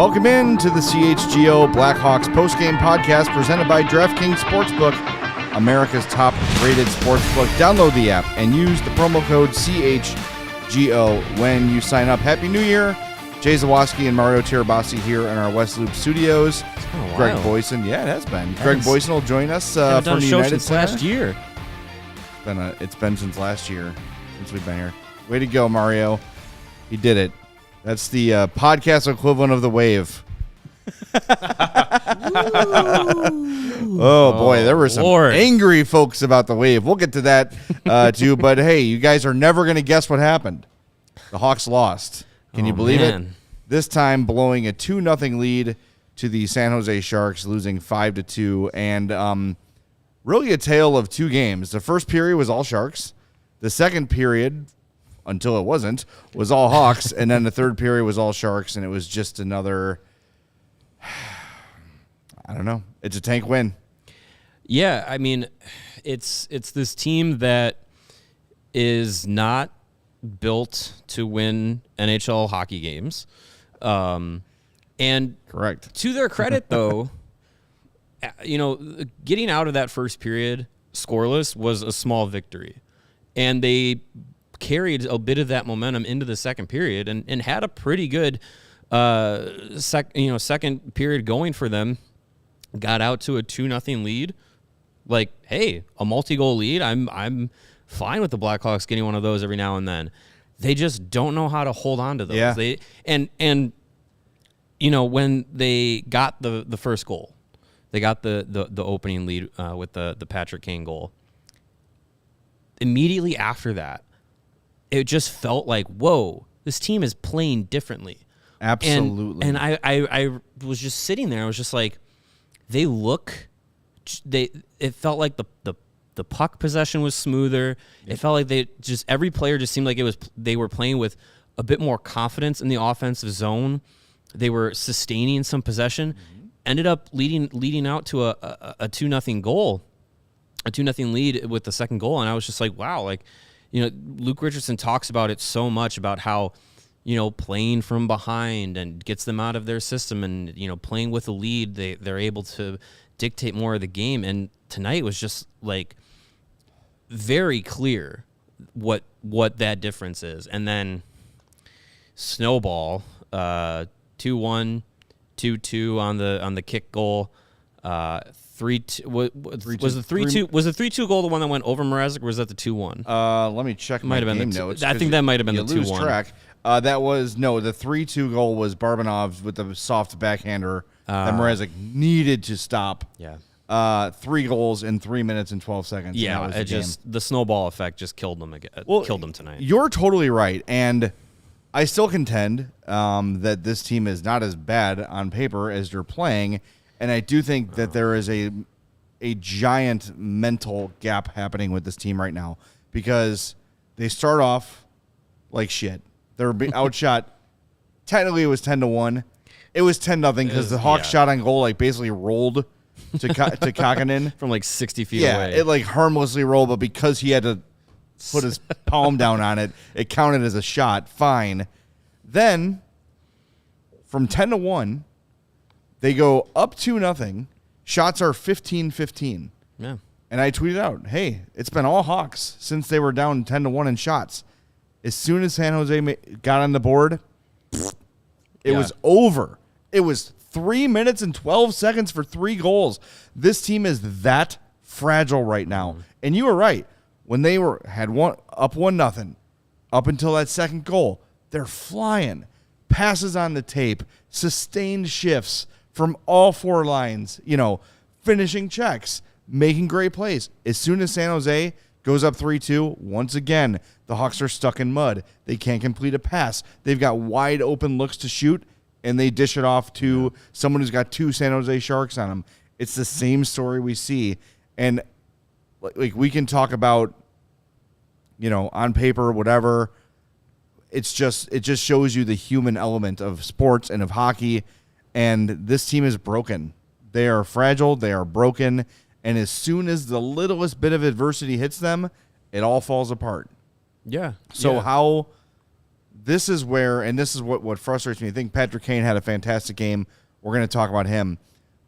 Welcome in to the CHGO Blackhawks postgame podcast presented by DraftKings Sportsbook, America's top-rated sportsbook. Download the app and use the promo code CHGO when you sign up. Happy New Year. Jay Zawaski and Mario Tirabassi here in our West Loop studios. Greg Boysen. Yeah, it has been. Greg Boysen will join us from the United Center. Last year. It's been since last year since we've been here. Way to go, Mario. He did it. That's the podcast equivalent of the wave. Oh, boy. There were some angry folks about the wave. We'll get to that, too. But, hey, you guys are never going to guess what happened. The Hawks lost. Can you believe it? This time blowing a 2-0 lead to the San Jose Sharks, losing 5-2. And really a tale of two games. The first period was all Sharks. The second period, until it wasn't, was all Hawks. And then the third period was all Sharks. And it was just another, I don't know. It's a tank win. Yeah, I mean, it's this team that is not built to win NHL hockey games. And correct. To their credit, though, getting out of that first period scoreless was a small victory. And they carried a bit of that momentum into the second period and had a pretty good second period going for them. Got out to a 2-0 lead. Like, hey, a multi-goal lead. I'm fine with the Blackhawks getting one of those every now and then. They just don't know how to hold on to those. Yeah. And when they got the first goal, they got the opening lead with the Patrick Kane goal. Immediately after that, it just felt like, whoa, this team is playing differently. Absolutely. And I was just sitting there. I was just like, it felt like the puck possession was smoother. It felt like every player just seemed like they were playing with a bit more confidence in the offensive zone. They were sustaining some possession. Ended up leading out to a 2-0 goal, a 2-0 lead with the second goal. And I was just like, wow, Luke Richardson talks about it so much about how, playing from behind and gets them out of their system and, playing with a lead, they're able to dictate more of the game. And tonight was just like very clear what that difference is. And then snowball, 2-1, 2-2 on the kick goal. 3-2 was the 3-2 was the 3-2 goal the one that went over Mrazek, or was that the 2-1? Let me check my game notes. I think that might have been the 2-1. Lose track. That was the 3-2 goal was Barbanov with the soft backhander that Mrazek needed to stop. Yeah. 3 goals in 3 minutes and 12 seconds. Yeah, the snowball effect just killed them again. Killed them tonight. You're totally right, and I still contend that this team is not as bad on paper as they're playing, and I do think that there is a giant mental gap happening with this team right now because they start off like shit. They're outshot. Technically, it was 10-1. It was 10-0 because the Hawks shot on goal basically rolled to Kakkonen from 60 feet away. Yeah, it harmlessly rolled, but because he had to put his palm down on it, it counted as a shot. Fine. Then, from 10-1, they go up 2-0. Shots are 15-15. Yeah. And I tweeted out, hey, it's been all Hawks since they were down 10-1 in shots. As soon as San Jose got on the board, it was over. It was 3 minutes and 12 seconds for 3 goals. This team is that fragile right now. And you were right. When they had up 1-0, up until that second goal, they're flying. Passes on the tape, sustained shifts from all 4 lines, finishing checks, making great plays. As soon as San Jose goes up 3-2, once again, the Hawks are stuck in mud. They can't complete a pass. They've got wide open looks to shoot, and they dish it off to someone who's got 2 San Jose Sharks on them. It's the same story we see. And we can talk about, on paper, whatever. It just shows you the human element of sports and of hockey. And this team is broken. They are fragile. They are broken. And as soon as the littlest bit of adversity hits them, it all falls apart. Yeah. So how this is where, and this is what frustrates me. I think Patrick Kane had a fantastic game. We're going to talk about him.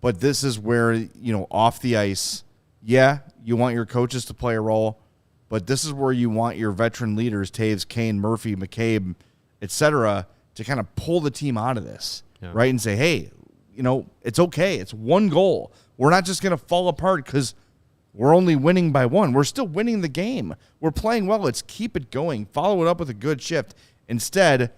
But this is where, off the ice, yeah, you want your coaches to play a role, but this is where you want your veteran leaders, Taves, Kane, Murphy, McCabe, et cetera, to kind of pull the team out of this, right? And say, hey, it's okay. It's one goal. We're not just going to fall apart because we're only winning by one. We're still winning the game. We're playing well. Let's keep it going. Follow it up with a good shift. Instead,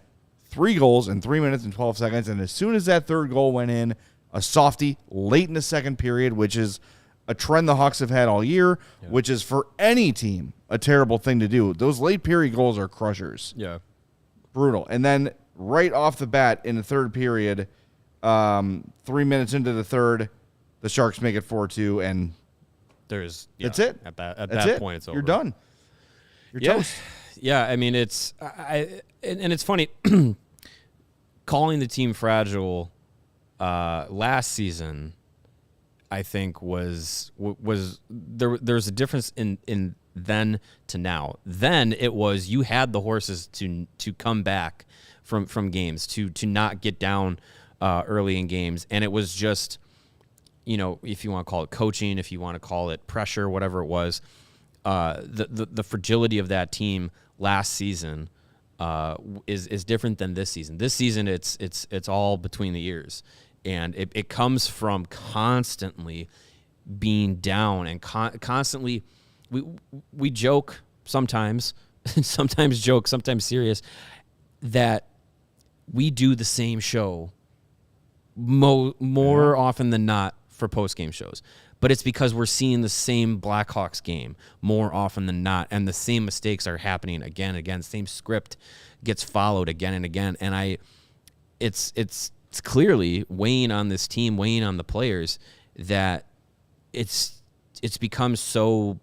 3 goals in 3 minutes and 12 seconds, and as soon as that third goal went in, a softie late in the second period, which is a trend the Hawks have had all year, which is for any team a terrible thing to do. Those late period goals are crushers. Yeah. Brutal. And then right off the bat in the third period, 3 minutes into the third, the Sharks make it 4-2, and that's it. At that point, it's over. You're done. You're toast. Yeah, I mean, and it's funny, calling the team fragile last season, I think was there's a difference in then to now. Then it was you had the horses to come back from games, to not get down early in games, and it was just, if you want to call it coaching, if you want to call it pressure, whatever it was, the fragility of that team last season is different than this season. This season, it's all between the ears. And it comes from constantly being down and constantly we joke sometimes, sometimes joke, sometimes serious, that we do the same show more often than not for post-game shows. But it's because we're seeing the same Blackhawks game more often than not, and the same mistakes are happening again and again. Same script gets followed again and again, and it's clearly weighing on this team, weighing on the players, that it's become so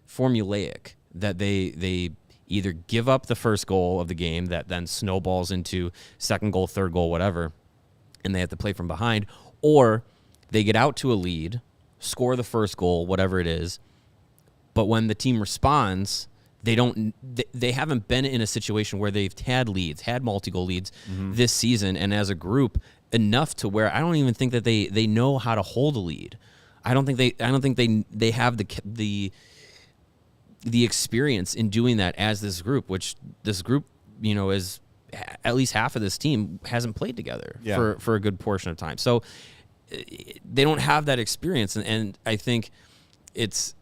formulaic that they either give up the first goal of the game that then snowballs into second goal, third goal, whatever, and they have to play from behind, or they get out to a lead, score the first goal, whatever it is, but when the team responds, they haven't been in a situation where they've had multi-goal leads this season, and as a group enough to where I don't even think that they know how to hold a lead. I don't think they have the experience in doing that as this group, which this group, is at least half of this team hasn't played together for a good portion of time. So they don't have that experience, and I think it's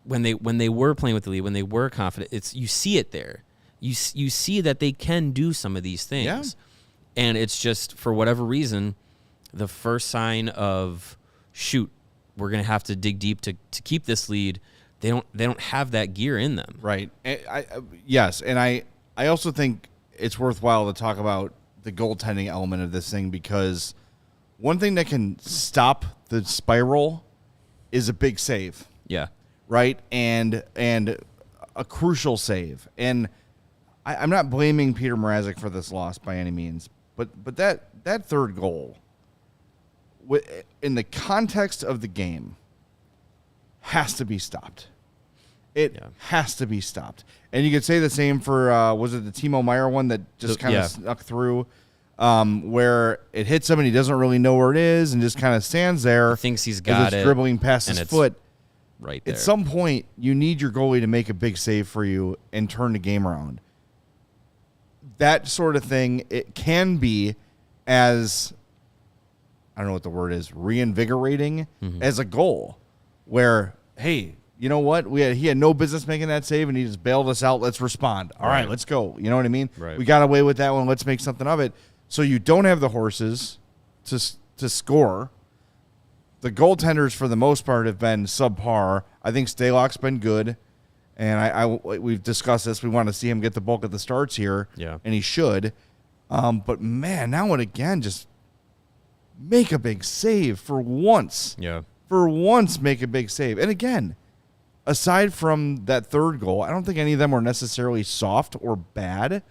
when they were playing with the lead, when they were confident, you see it there. You see that they can do some of these things, and it's just for whatever reason, the first sign of shoot, we're gonna have to dig deep to keep this lead. They don't have that gear in them. Right. Yes, and I also think it's worthwhile to talk about the goaltending element of this thing, because one thing that can stop the spiral is a big save. Yeah. Right? And a crucial save. And I'm not blaming Peter Mrazek for this loss by any means, but that third goal, in the context of the game, has to be stopped. It has to be stopped. And you could say the same for, was it the Timo Meier one that just kind of snuck through, where it hits him and he doesn't really know where it is and just kind of stands there. He thinks he's got it. Dribbling past his foot. Right there. At some point, you need your goalie to make a big save for you and turn the game around. That sort of thing, it can be as, I don't know what the word is, reinvigorating as a goal, where, hey, you know what? He had no business making that save, and he just bailed us out. Let's respond. All right, let's go. You know what I mean? Right. We got away with that one. Let's make something of it. So you don't have the horses to score. The goaltenders, for the most part, have been subpar. I think Stalock's been good, and we've discussed this. We want to see him get the bulk of the starts here, and he should. But, man, now and again, just make a big save for once. Yeah. For once, make a big save. And, again, aside from that third goal, I don't think any of them were necessarily soft or bad,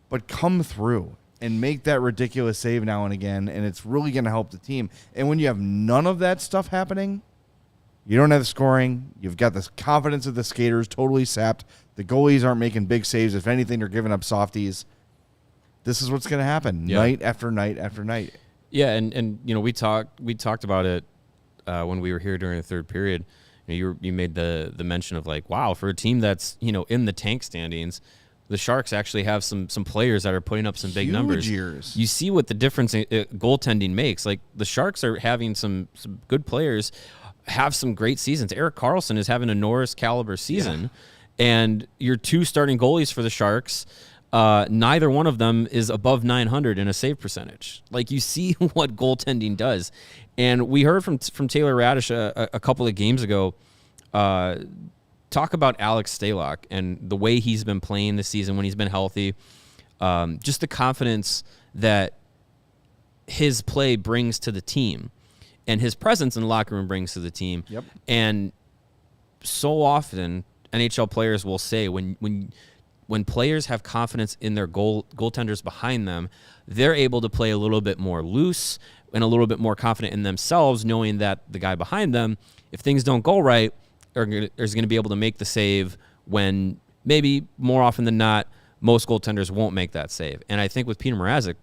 but come through and make that ridiculous save now and again, and it's really going to help the team. And when you have none of that stuff happening, You don't have the scoring. You've got the confidence of the skaters totally sapped. The goalies aren't making big saves. If anything, they're giving up softies. This is what's going to happen night after night after night. Yeah, and we talked about it when we were here during the third period. You made the mention of like, wow, for a team that's in the tank standings, the Sharks actually have some players that are putting up some big numbers. Years. You see what the difference in goaltending makes. Like the Sharks are having some good players have some great seasons. Erik Karlsson is having a Norris caliber season, and your two starting goalies for the Sharks, neither one of them is above 900 in a save percentage. Like you see what goaltending does, and we heard from Taylor Radish a couple of games ago. Talk about Alex Stalock and the way he's been playing this season when he's been healthy. Just the confidence that his play brings to the team and his presence in the locker room brings to the team. Yep. And so often NHL players will say when players have confidence in their goaltenders behind them, they're able to play a little bit more loose and a little bit more confident in themselves, knowing that the guy behind them, if things don't go right, is going to be able to make the save when maybe more often than not, most goaltenders won't make that save. And I think with Peter Mrazek,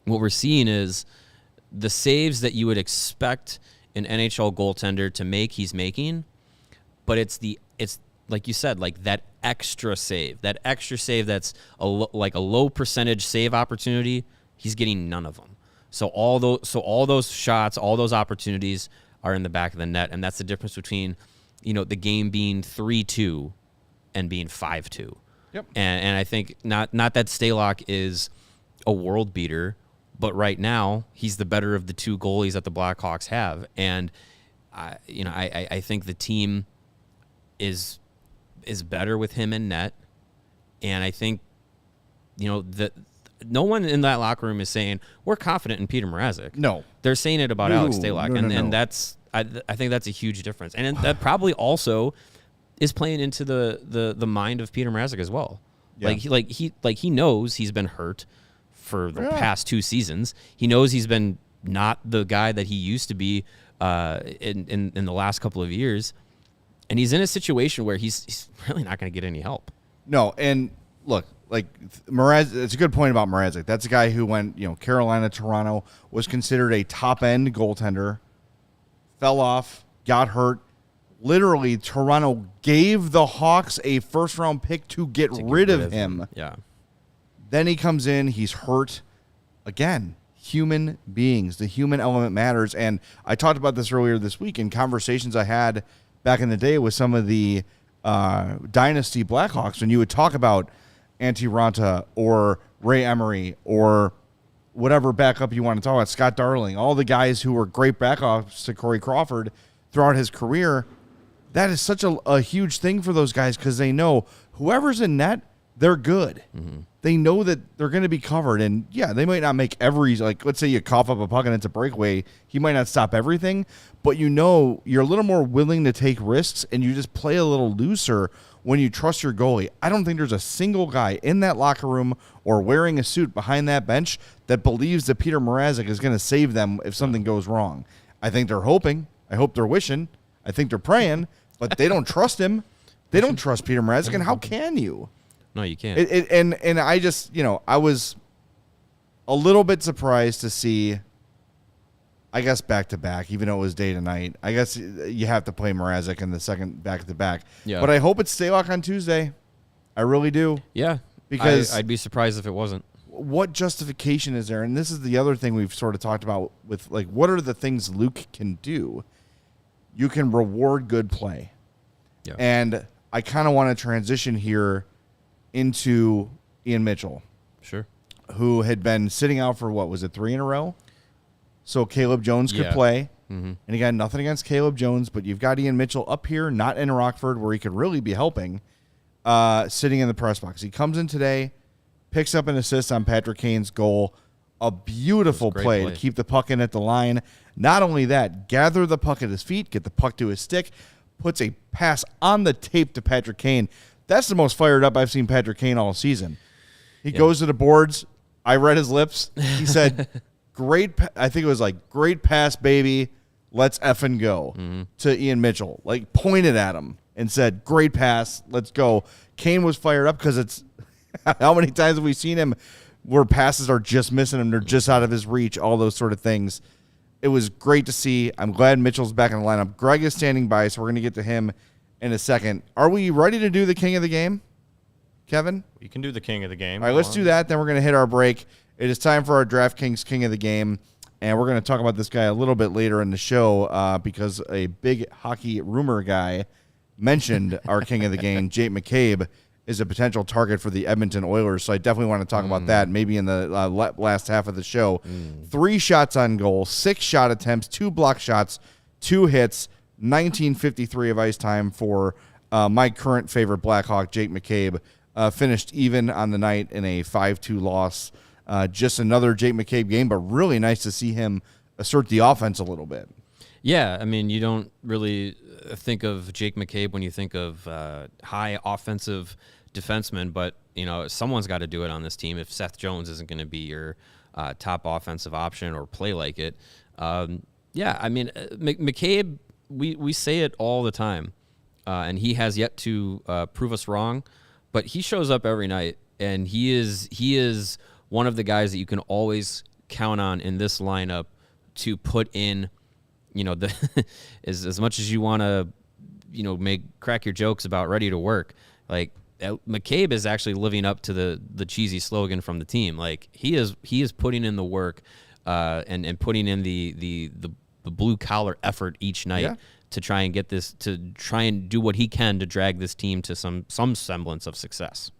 what we're seeing is the saves that you would expect an NHL goaltender to make, he's making, but it's like you said, like that extra save that's like a low percentage save opportunity. He's getting none of them. So all those shots, all those opportunities are in the back of the net, and that's the difference between the game being 3-2 and being 5-2. Yep. And I think not that Stalock is a world beater, but right now he's the better of the two goalies that the Blackhawks have, and I think the team is better with him in net, and I think that no one in that locker room is saying we're confident in Peter Mrazek. No, they're saying it about Alex Stalock, and that's I think that's a huge difference, and that probably also is playing into the mind of Peter Mrazek as well. Yeah. He knows he's been hurt for the past 2 seasons. He knows he's been not the guy that he used to be in the last couple of years, and he's in a situation where he's really not going to get any help. No, and look, like Mrazek, it's a good point about Mrazek. That's a guy who went, Carolina, Toronto, was considered a top-end goaltender, fell off, got hurt. Literally, Toronto gave the Hawks a first-round pick to get rid of him. Yeah. Then he comes in, he's hurt. Again, human beings. The human element matters. And I talked about this earlier this week in conversations I had back in the day with some of the Dynasty Blackhawks, when you would talk about Antti Ranta or Ray Emery or whatever backup you want to talk about, Scott Darling, all the guys who were great backups to Corey Crawford throughout his career. That is such a huge thing for those guys because they know whoever's in net, they're good. Mm-hmm. They know that they're going to be covered. And, yeah, they might not make every, like, let's say you cough up a puck and it's a breakaway. He might not stop everything, but you're a little more willing to take risks and you just play a little looser when you trust your goalie. I don't think there's a single guy in that locker room or wearing a suit behind that bench that believes that Peter Mrazek is going to save them if something goes wrong. I think they're hoping. I hope they're wishing. I think they're praying, but they don't trust him. They don't trust Peter Mrazek, and how can you? No, you can't. And I just, I was a little bit surprised to see, I guess, back-to-back, even though it was day to night. I guess you have to play Mrazek in the second back-to-back. Yeah. But I hope it's Stalock on Tuesday. I really do. Yeah. Because I'd be surprised if it wasn't. What justification is there? And this is the other thing we've sort of talked about with, like, what are the things Luke can do? You can reward good play. Yeah. And I kind of want to transition here into Ian Mitchell. Sure. Who had been sitting out for, 3 in a row? So Caleb Jones could play. Mm-hmm. And again, nothing against Caleb Jones, but you've got Ian Mitchell up here, not in Rockford, where he could really be helping, sitting in the press box. He comes in today, picks up an assist on Patrick Kane's goal. A beautiful play to keep the puck in at the line. Not only that, gather the puck at his feet, get the puck to his stick, puts a pass on the tape to Patrick Kane. That's the most fired up I've seen Patrick Kane all season. He goes to the boards. I read his lips. He said, great, I think it was like, great pass, baby. let's effing go to Ian Mitchell. Like, pointed at him and said, great pass, let's go. Kane was fired up because it's how many times have we seen him where passes are just missing him, they're just out of his reach, all those sort of things. It was great to see. I'm glad Mitchell's back in the lineup. Greg is standing by, so we're going to get to him in a second. Are we ready to do the king of the game, Kevin? You can do the king of the game. All right, let's do that. Then we're going to hit our break. It is time for our DraftKings king of the game, and we're going to talk about this guy a little bit later in the show because a big hockey rumor guy mentioned our king of the game, Jake McCabe, is a potential target for the Edmonton Oilers. So I definitely want to talk about that maybe in the last half of the show. 3 shots on goal, 6 shot attempts, 2 block shots, 2 hits, 19:53 of ice time for my current favorite Blackhawk, Jake McCabe. Finished even on the night in a 5-2 loss. Just another Jake McCabe game, but really nice to see him assert the offense a little bit. Yeah, I mean, you don't really think of Jake McCabe when you think of high offensive defenseman, but, you know, someone's got to do it on this team if Seth Jones isn't going to be your top offensive option or play like it. Yeah, I mean, McCabe, we say it all the time, and he has yet to prove us wrong, but he shows up every night, and he is one of the guys that you can always count on in this lineup to put in, you know, the as much as you want to, you know, crack your jokes about ready to work. Like, McCabe is actually living up to the cheesy slogan from the team. Like, he is putting in the work and putting in the blue collar effort each night to try and get this, to try and do what he can to drag this team to some semblance of success.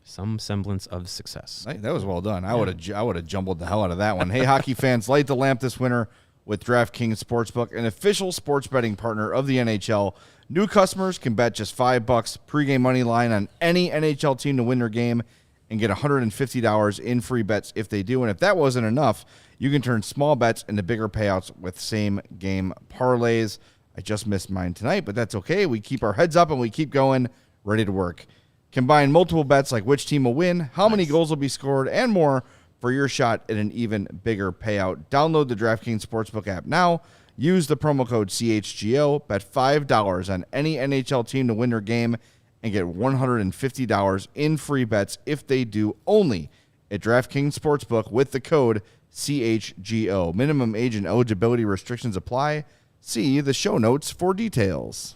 Some semblance of success. That was well done. I would have jumbled the hell out of that one. Hey, hockey fans, light the lamp this winter with DraftKings Sportsbook, an official sports betting partner of the NHL. New customers can bet just $5 pregame money line on any NHL team to win their game and get $150 in free bets if they do. And if that wasn't enough, you can turn small bets into bigger payouts with same-game parlays. I just missed mine tonight, but that's okay. We keep our heads up and we keep going, ready to work. Combine multiple bets like which team will win, how many goals will be scored, and more for your shot at an even bigger payout. Download the DraftKings Sportsbook app now. Use the promo code CHGO. Bet $5 on any NHL team to win their game and get $150 in free bets if they do, only at DraftKings Sportsbook with the code CHGO. Minimum age and eligibility restrictions apply. See the show notes for details.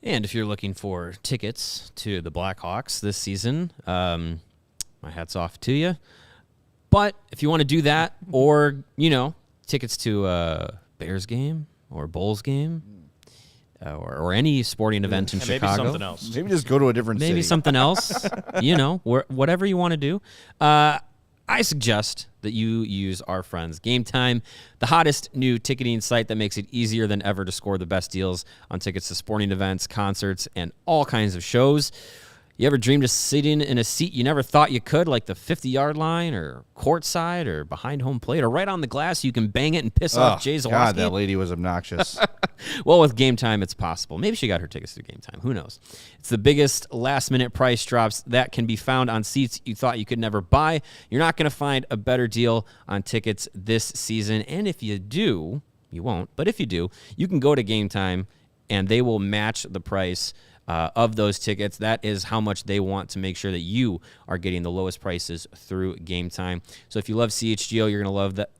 And if you're looking for tickets to the Blackhawks this season, my hat's off to you. But if you want to do that, or, you know, tickets to a Bears game or Bulls game or any sporting event in Chicago. Maybe something else. Maybe just go to a different city. Maybe something else, you know, whatever you want to do. I suggest that you use our friends Game Time, the hottest new ticketing site that makes it easier than ever to score the best deals on tickets to sporting events, concerts, and all kinds of shows. You ever dreamed of sitting in a seat you never thought you could, like the 50-yard line or courtside or behind home plate or right on the glass? You can bang it and piss off Jay Zawaski. God, that lady was obnoxious. Well, with Game Time, it's possible. Maybe she got her tickets to Game Time. Who knows? It's the biggest last-minute price drops that can be found on seats you thought you could never buy. You're not going to find a better deal on tickets this season. And if you do, you won't, but if you do, you can go to Game Time and they will match the price of those tickets. That is how much they want to make sure that you are getting the lowest prices through Game Time. So if you love CHGO, you're going to love that.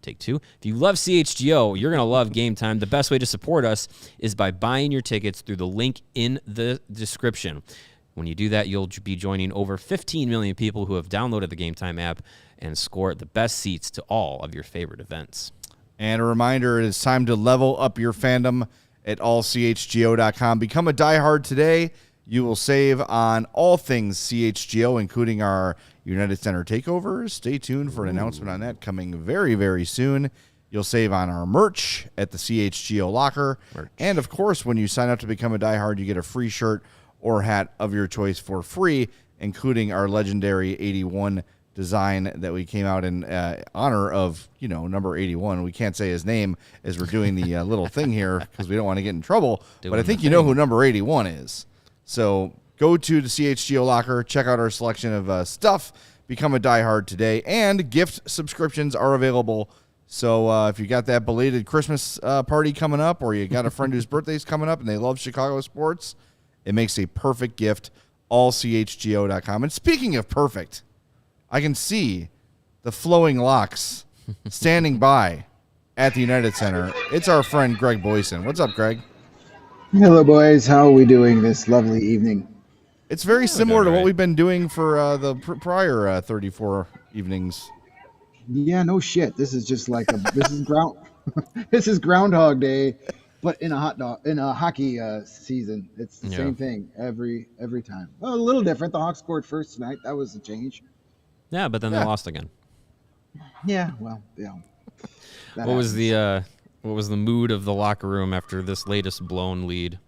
Take two. If you love CHGO, you're going to love Game Time. The best way to support us is by buying your tickets through the link in the description. When you do that, you'll be joining over 15 million people who have downloaded the Game Time app and score the best seats to all of your favorite events. And a reminder, it is time to level up your fandom at allchgo.com. Become a diehard today. You will save on all things CHGO, including our United Center takeovers. Stay tuned for an announcement on that coming very, very soon. You'll save on our merch at the CHGO locker. And, of course, when you sign up to become a diehard, you get a free shirt or hat of your choice for free, including our legendary 81 design that we came out in honor of, you know, number 81. We can't say his name as we're doing the little thing here because we don't want to get in trouble. But I think you know who number 81 is. So go to the CHGO locker, check out our selection of stuff, become a diehard today, and gift subscriptions are available So if you got that belated Christmas party coming up, or you got a friend whose birthday's coming up and they love Chicago sports, it makes a perfect gift. AllCHGO.com. And speaking of perfect, I can see the flowing locks standing by at the United Center. It's our friend Greg Boysen. What's up, Greg? Hello, boys. How are we doing this lovely evening? It's very similar to what we've been doing for the prior 34 evenings. Yeah, no shit. This is just like this is Groundhog Day, but in a hockey season. It's the same thing every time. Well, a little different. The Hawks scored first tonight. That was a change. Yeah, but then they lost again. Yeah, well, yeah. What was the mood of the locker room after this latest blown lead?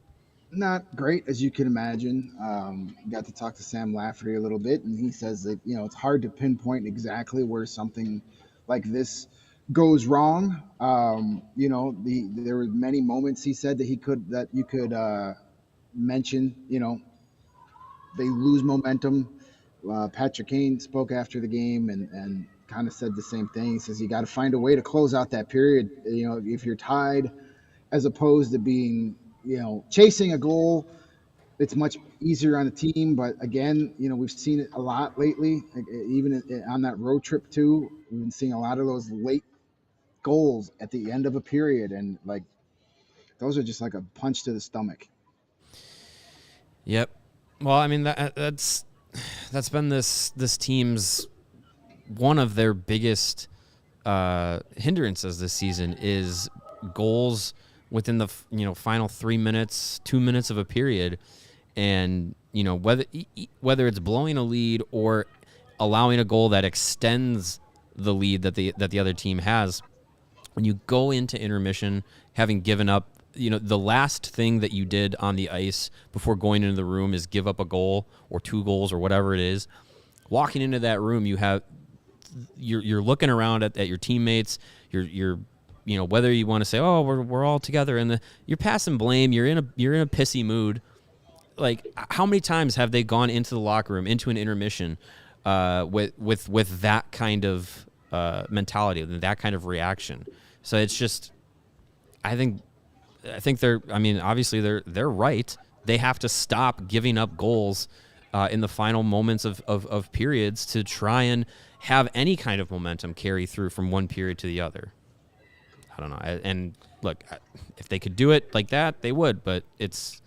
Not great, as you can imagine. Got to talk to Sam Lafferty a little bit, and he says that it's hard to pinpoint exactly where something like this goes wrong. There were many moments he said that you could mention. They lose momentum. Patrick Kane spoke after the game and kind of said the same thing. He says you got to find a way to close out that period. If you're tied, as opposed to being chasing a goal, it's much easier on the team. But again, we've seen it a lot lately, even on that road trip too. We've been seeing a lot of those late goals at the end of a period, and those are just like a punch to the stomach. Yep. Well, I mean that's been this team's one of their biggest hindrances this season is goals within the final 3 minutes, 2 minutes of a period, and whether it's blowing a lead or allowing a goal that extends the lead that the other team has. When you go into intermission, having given up, the last thing that you did on the ice before going into the room is give up a goal or 2 goals or whatever it is. Walking into that room, you're looking around at your teammates. You're whether you want to say, oh, we're all together, and you're passing blame. You're in a pissy mood. Like, how many times have they gone into the locker room, into an intermission, with that kind of mentality, that kind of reaction? So it's just, I think they're. I mean, obviously they're right. They have to stop giving up goals in the final moments of periods to try and have any kind of momentum carry through from one period to the other. I don't know. And look, if they could do it like that, they would. But it's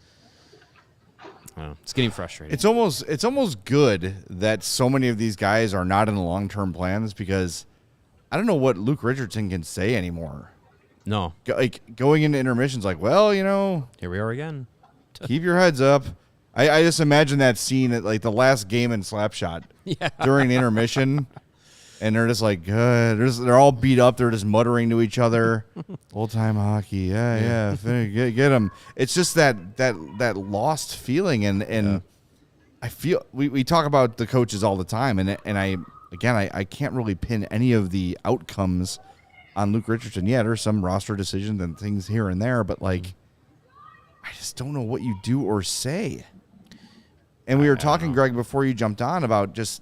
getting frustrating. It's almost good that so many of these guys are not in the long-term plans, because I don't know what Luke Richardson can say anymore. No. Going into intermissions, well, here we are again. Keep your heads up. I just imagine that scene at the last game in Slapshot during intermission. And they're just they're all beat up. They're just muttering to each other. Old time hockey, yeah. Get them. It's just that lost feeling, and I feel we talk about the coaches all the time, and I can't really pin any of the outcomes on Luke Richardson. Yeah, there's some roster decisions and things here and there, but I just don't know what you do or say. And we were talking, Greg, before you jumped on about just.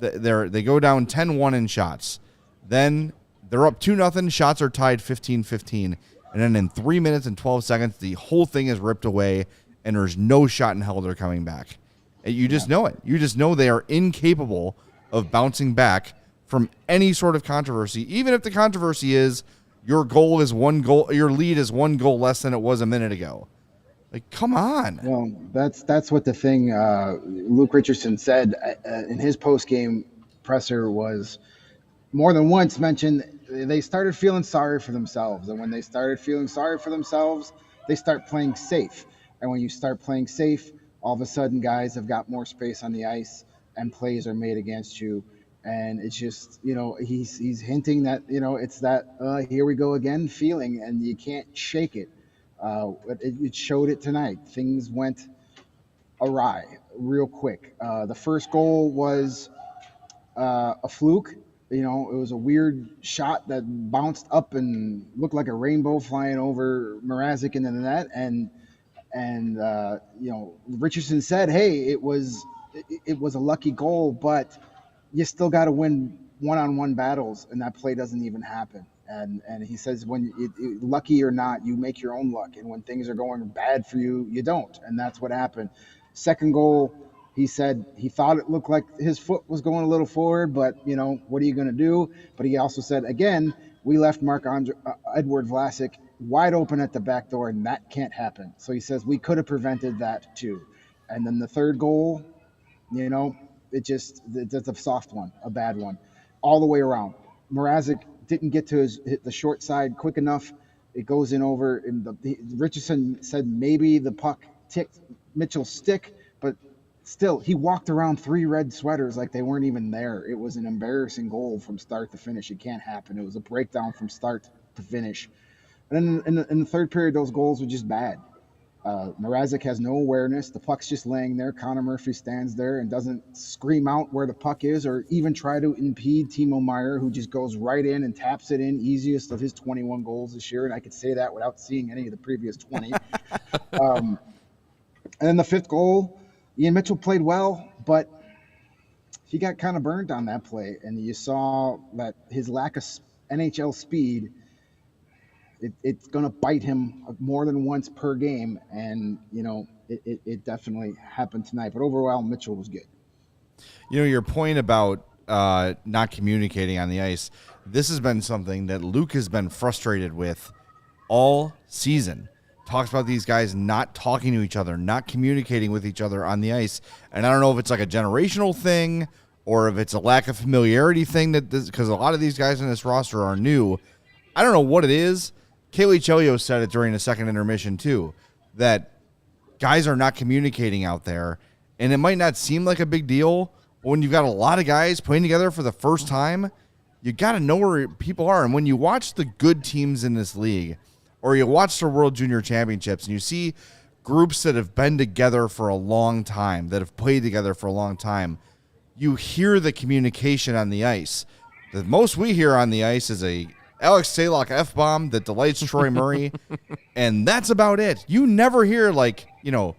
They go down 10-1 in shots. Then they're up 2-0. Shots are tied 15-15. And then in 3 minutes and 12 seconds, the whole thing is ripped away, and there's no shot in hell they're coming back. You just know it. You just know they are incapable of bouncing back from any sort of controversy, even if the controversy is your lead is 1 goal less than it was a minute ago. Come on. Well, that's what the thing Luke Richardson said in his post-game presser was more than once mentioned they started feeling sorry for themselves. And when they started feeling sorry for themselves, they start playing safe. And when you start playing safe, all of a sudden guys have got more space on the ice and plays are made against you. And it's just, he's hinting that, it's that here we go again feeling, and you can't shake it. It showed it tonight. Things went awry real quick. The first goal was a fluke. It was a weird shot that bounced up and looked like a rainbow flying over Mrazek into the net. And Richardson said, "Hey, it was a lucky goal, but you still got to win one-on-one battles, and that play doesn't even happen. And he says, when lucky or not, you make your own luck, and when things are going bad for you, you don't, and that's what happened. Second goal, he said he thought it looked like his foot was going a little forward, but what are you going to do? But he also said, again, we left Edward Vlasic wide open at the back door, and that can't happen. So he says we could have prevented that too. And then the third goal, it's a soft one, a bad one, all the way around. Mrazek didn't get to hit the short side quick enough. It goes in over. And Richardson said maybe the puck ticked Mitchell's stick, but still, he walked around 3 red sweaters like they weren't even there. It was an embarrassing goal from start to finish. It can't happen. It was a breakdown from start to finish. And then in the third period, those goals were just bad. Mrazek has no awareness. The puck's just laying there. Connor Murphy stands there and doesn't scream out where the puck is or even try to impede Timo Meier, who just goes right in and taps it in, easiest of his 21 goals this year. And I could say that without seeing any of the previous 20. And then the fifth goal, Ian Mitchell played well, but he got kind of burned on that play. And you saw that his lack of NHL speed, it's going to bite him more than once per game. And, it definitely happened tonight. But overall, Mitchell was good. Your point about not communicating on the ice, this has been something that Luke has been frustrated with all season. Talks about these guys not talking to each other, not communicating with each other on the ice. And I don't know if it's like a generational thing or if it's a lack of familiarity thing, because a lot of these guys in this roster are new. I don't know what it is. Kaylee Chelio said it during the second intermission too, that guys are not communicating out there, and it might not seem like a big deal, but when you've got a lot of guys playing together for the first time, you got to know where people are. And when you watch the good teams in this league, or you watch the World Junior Championships, and you see groups that have been together for a long time, that have played together for a long time, you hear the communication on the ice. The most we hear on the ice is a Alex Stalock F-bomb that delights Troy Murray, and that's about it. You never hear wheel,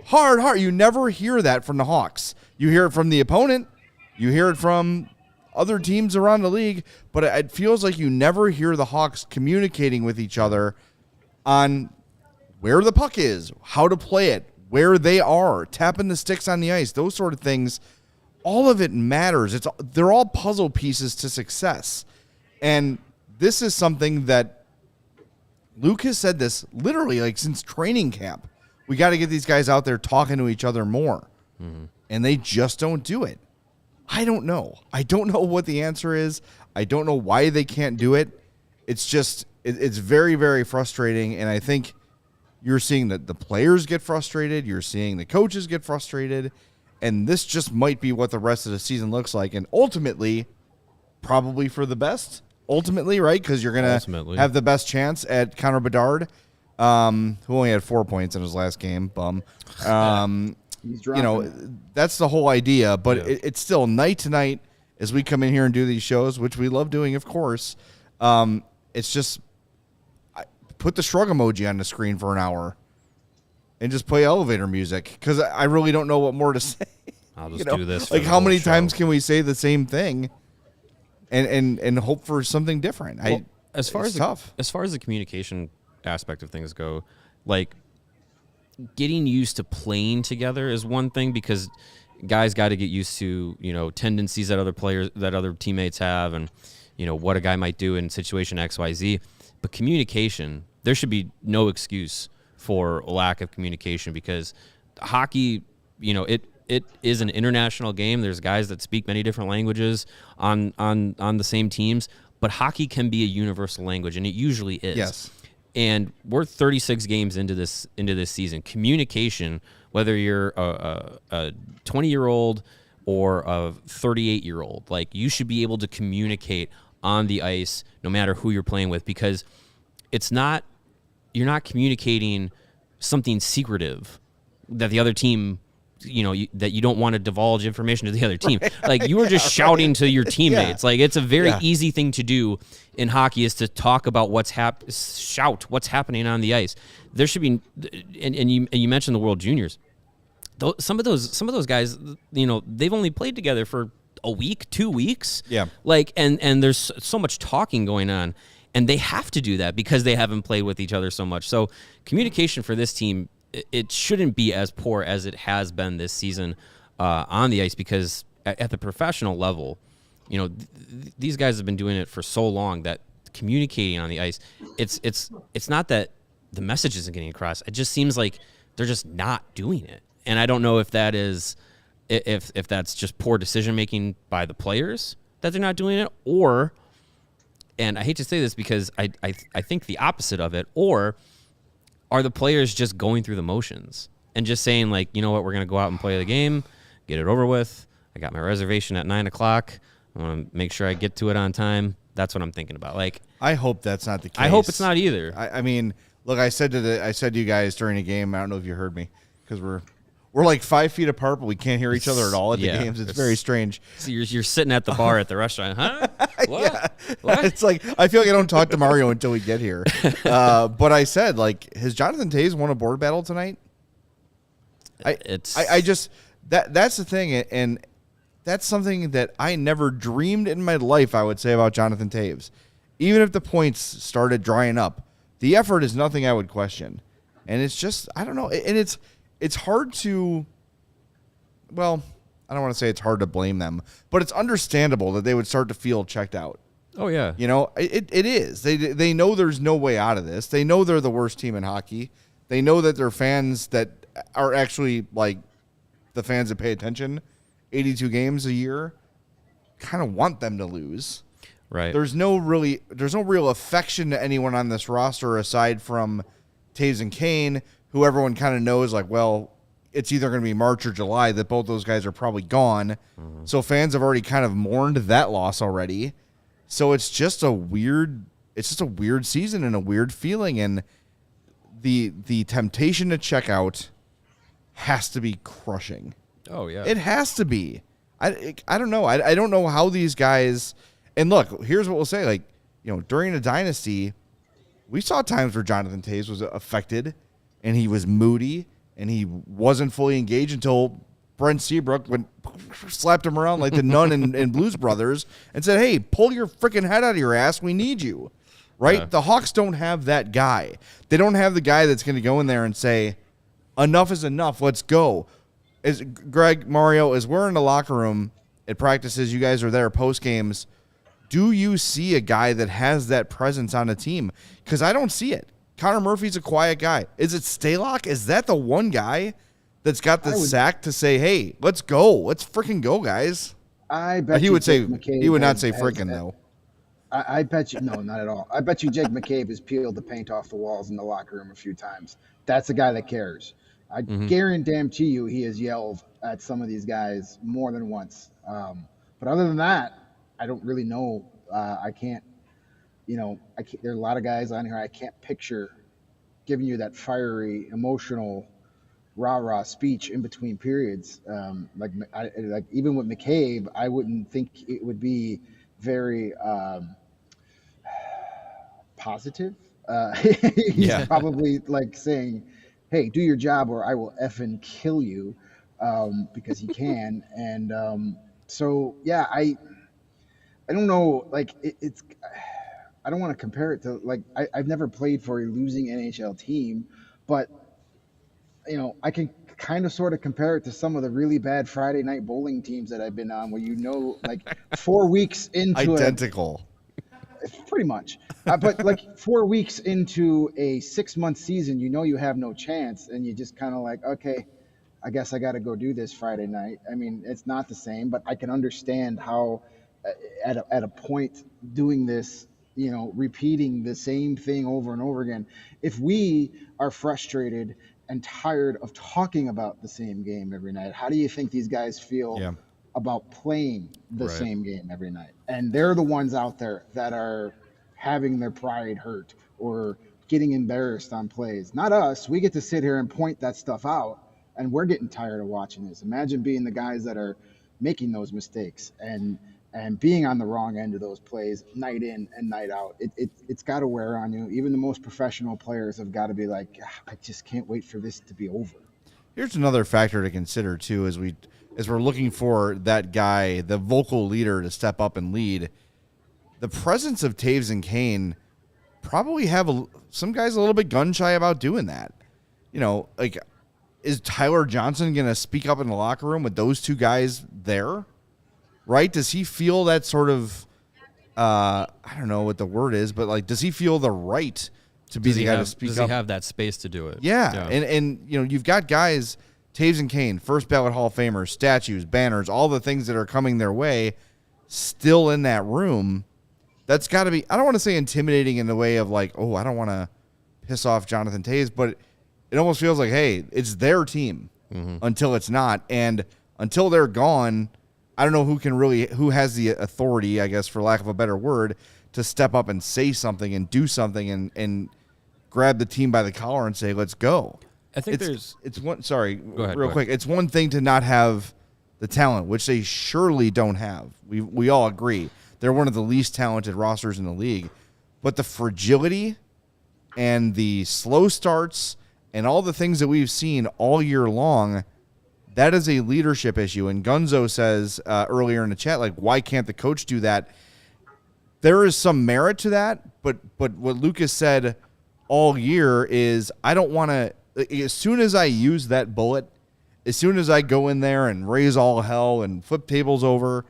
hard. You never hear that from the Hawks. You hear it from the opponent. You hear it from other teams around the league, but it feels like you never hear the Hawks communicating with each other on where the puck is, how to play it, where they are, tapping the sticks on the ice, those sort of things. All of it matters. They're all puzzle pieces to success. And this is something that Luke has said this literally since training camp. We got to get these guys out there talking to each other more. Mm-hmm. And they just don't do it. I don't know. I don't know what the answer is. I don't know why they can't do it. It's just, it's very, very frustrating. And I think you're seeing that the players get frustrated. You're seeing the coaches get frustrated. And this just might be what the rest of the season looks like. And ultimately, probably for the best. Ultimately, right? Because you're going to have the best chance at Connor Bedard, who only had 4 points in his last game. Bum. That's the whole idea. But it's still night to night as we come in here and do these shows, which we love doing, of course. It's just put the shrug emoji on the screen for an hour. And just play elevator music, because I really don't know what more to say. I'll just do this. How many times can we say the same thing and hope for something different? As far as tough. As far as the communication aspect of things go, getting used to playing together is one thing, because guys got to get used to tendencies that other teammates have, and what a guy might do in situation XYZ. But communication, there should be no excuse for lack of communication, because hockey, it is an international game. There's guys that speak many different languages on the same teams, but hockey can be a universal language, and it usually is. Yes. And we're 36 games into this season. Communication, whether you're a 20-year-old or a 38-year-old, you should be able to communicate on the ice no matter who you're playing with, because you're not communicating something secretive that the other team, that you don't want to divulge information to the other team. Right. You were just shouting to your teammates. It's a very easy thing to do in hockey, is to talk about shout what's happening on the ice. There should be, and you mentioned the World Juniors. Some of those guys, they've only played together for a week, 2 weeks. Yeah. Like, and there's so much talking going on, and they have to do that because they haven't played with each other so much. So communication for this team, it shouldn't be as poor as it has been this season on the ice, because at the professional level, you know, these guys have been doing it for so long that communicating on the ice, it's not that the message isn't getting across. It just seems like they're just not doing it. And I don't know if that is if that's just poor decision making by the players that they're not doing it, or, and I hate to say this because I think the opposite of it, or are the players just going through the motions and just saying, like, you know what, we're going to go out and play the game, get it over with. I got my reservation at 9 o'clock. I want to make sure I get to it on time. That's what I'm thinking about. Like, I hope that's not the case. I hope it's not either. I mean, look, I said to you guys during the game, I don't know if you heard me, because we're like 5 feet apart, but we can't hear each other at all at the games. It's very strange. So you're sitting at the bar at the restaurant, huh? What? Yeah. What? It's like, I feel like I don't talk to Mario until we get here. But I said, like, has Jonathan Toews won a board battle tonight? I just that's the thing, and that's something that I never dreamed in my life I would say about Jonathan Toews. Even if the points started drying up, the effort is nothing I would question. And it's just, I don't know, and it's hard to, well, I don't want to say it's hard to blame them, but it's understandable that they would start to feel checked out. Oh, yeah. You know, it is. They know there's no way out of this. They know they're the worst team in hockey. They know that their fans that are actually, like, the fans that pay attention 82 games a year kind of want them to lose. Right. There's no real affection to anyone on this roster aside from Toews and Kane, who everyone kind of knows, like, well, it's either going to be March or July that both those guys are probably gone. Mm-hmm. So fans have already kind of mourned that loss already. So it's just a weird season and a weird feeling, and the temptation to check out has to be crushing. Oh, yeah. It has to be. I don't know. I don't know how these guys, and look, here's what we'll say. Like, you know, during the dynasty, we saw times where Jonathan Toews was affected and he was moody and he wasn't fully engaged until Brent Seabrook slapped him around like the nun in Blues Brothers and said, hey, pull your freaking head out of your ass. We need you. Right? Yeah. The Hawks don't have that guy. They don't have the guy that's going to go in there and say, enough is enough. Let's go. As Greg, Mario, as we're in the locker room at practices, you guys are there post games. Do you see a guy that has that presence on the team? Because I don't see it. Connor Murphy's a quiet guy. Is it Stalock? Is that the one guy that's got the sack to say, hey, let's go. Let's freaking go, guys? I bet he would say McCabe he would not say freaking though. I bet you no, not at all. I bet you Jake McCabe has peeled the paint off the walls in the locker room a few times. That's a guy that cares. I guarantee you he has yelled at some of these guys more than once. But other than that, I don't really know. I can't, there are a lot of guys on here I can't picture giving you that fiery, emotional, rah-rah speech in between periods. Like even with McCabe, I wouldn't think it would be very positive. He's probably like saying, hey, do your job or I will effing kill you, because he can. And so, yeah, I don't know. Like, it's I don't want to compare it to, like, I've never played for a losing NHL team, but, I can kind of sort of compare it to some of the really bad Friday night bowling teams that I've been on where, like 4 weeks into identical. Pretty much. But like 4 weeks into a 6-month season, you have no chance. And you just kind of like, okay, I guess I got to go do this Friday night. I mean, it's not the same, but I can understand how at a point doing this, repeating the same thing over and over again. If we are frustrated and tired of talking about the same game every night, how do you think these guys feel about playing the same game every night? And they're the ones out there that are having their pride hurt or getting embarrassed on plays. Not us. We get to sit here and point that stuff out, and we're getting tired of watching this. Imagine being the guys that are making those mistakes and being on the wrong end of those plays night in and night out. It's got to wear on you. Even the most professional players have got to be like, I just can't wait for this to be over. Here's another factor to consider too, as we're looking for that guy, the vocal leader, to step up and lead. The presence of Taves and Kane probably have some guys a little bit gun shy about doing that. Like, is Tyler Johnson going to speak up in the locker room with those two guys there? Right? Does he feel that sort of, I don't know what the word is, but like, does he feel the right to be the guy to speak up? Does he have that space to do it? Yeah. And you've got guys, Taves and Kane, first ballot Hall of Famers, statues, banners, all the things that are coming their way, still in that room. That's got to be, I don't want to say intimidating in the way of like, oh, I don't want to piss off Jonathan Taves, but it almost feels like, hey, it's their team until it's not. And until they're gone, I don't know who has the authority, I guess, for lack of a better word, to step up and say something and do something and grab the team by the collar and say, let's go. I think quick. It's one thing to not have the talent, which they surely don't have. We all agree. They're one of the least talented rosters in the league. But the fragility and the slow starts and all the things that we've seen all year long, that is a leadership issue. And Gunzo says earlier in the chat, like, why can't the coach do that? There is some merit to that, but what Lucas said all year is, I don't want to, as soon as I use that bullet, as soon as I go in there and raise all hell and flip tables over,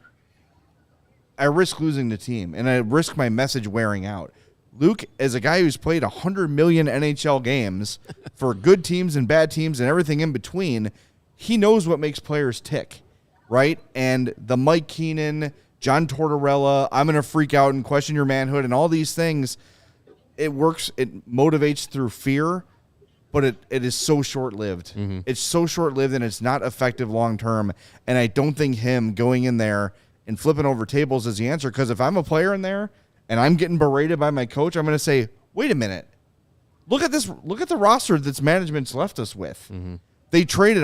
I risk losing the team, and I risk my message wearing out. Luke, as a guy who's played 100 million NHL games for good teams and bad teams and everything in between, he knows what makes players tick, right? And the Mike Keenan, John Tortorella, I'm going to freak out and question your manhood and all these things, it works, it motivates through fear, but it is so short-lived. Mm-hmm. It's so short-lived, and it's not effective long-term, and I don't think him going in there and flipping over tables is the answer, because if I'm a player in there and I'm getting berated by my coach, I'm going to say, wait a minute. Look at this. Look at the roster that's management's left us with. Mm-hmm. They traded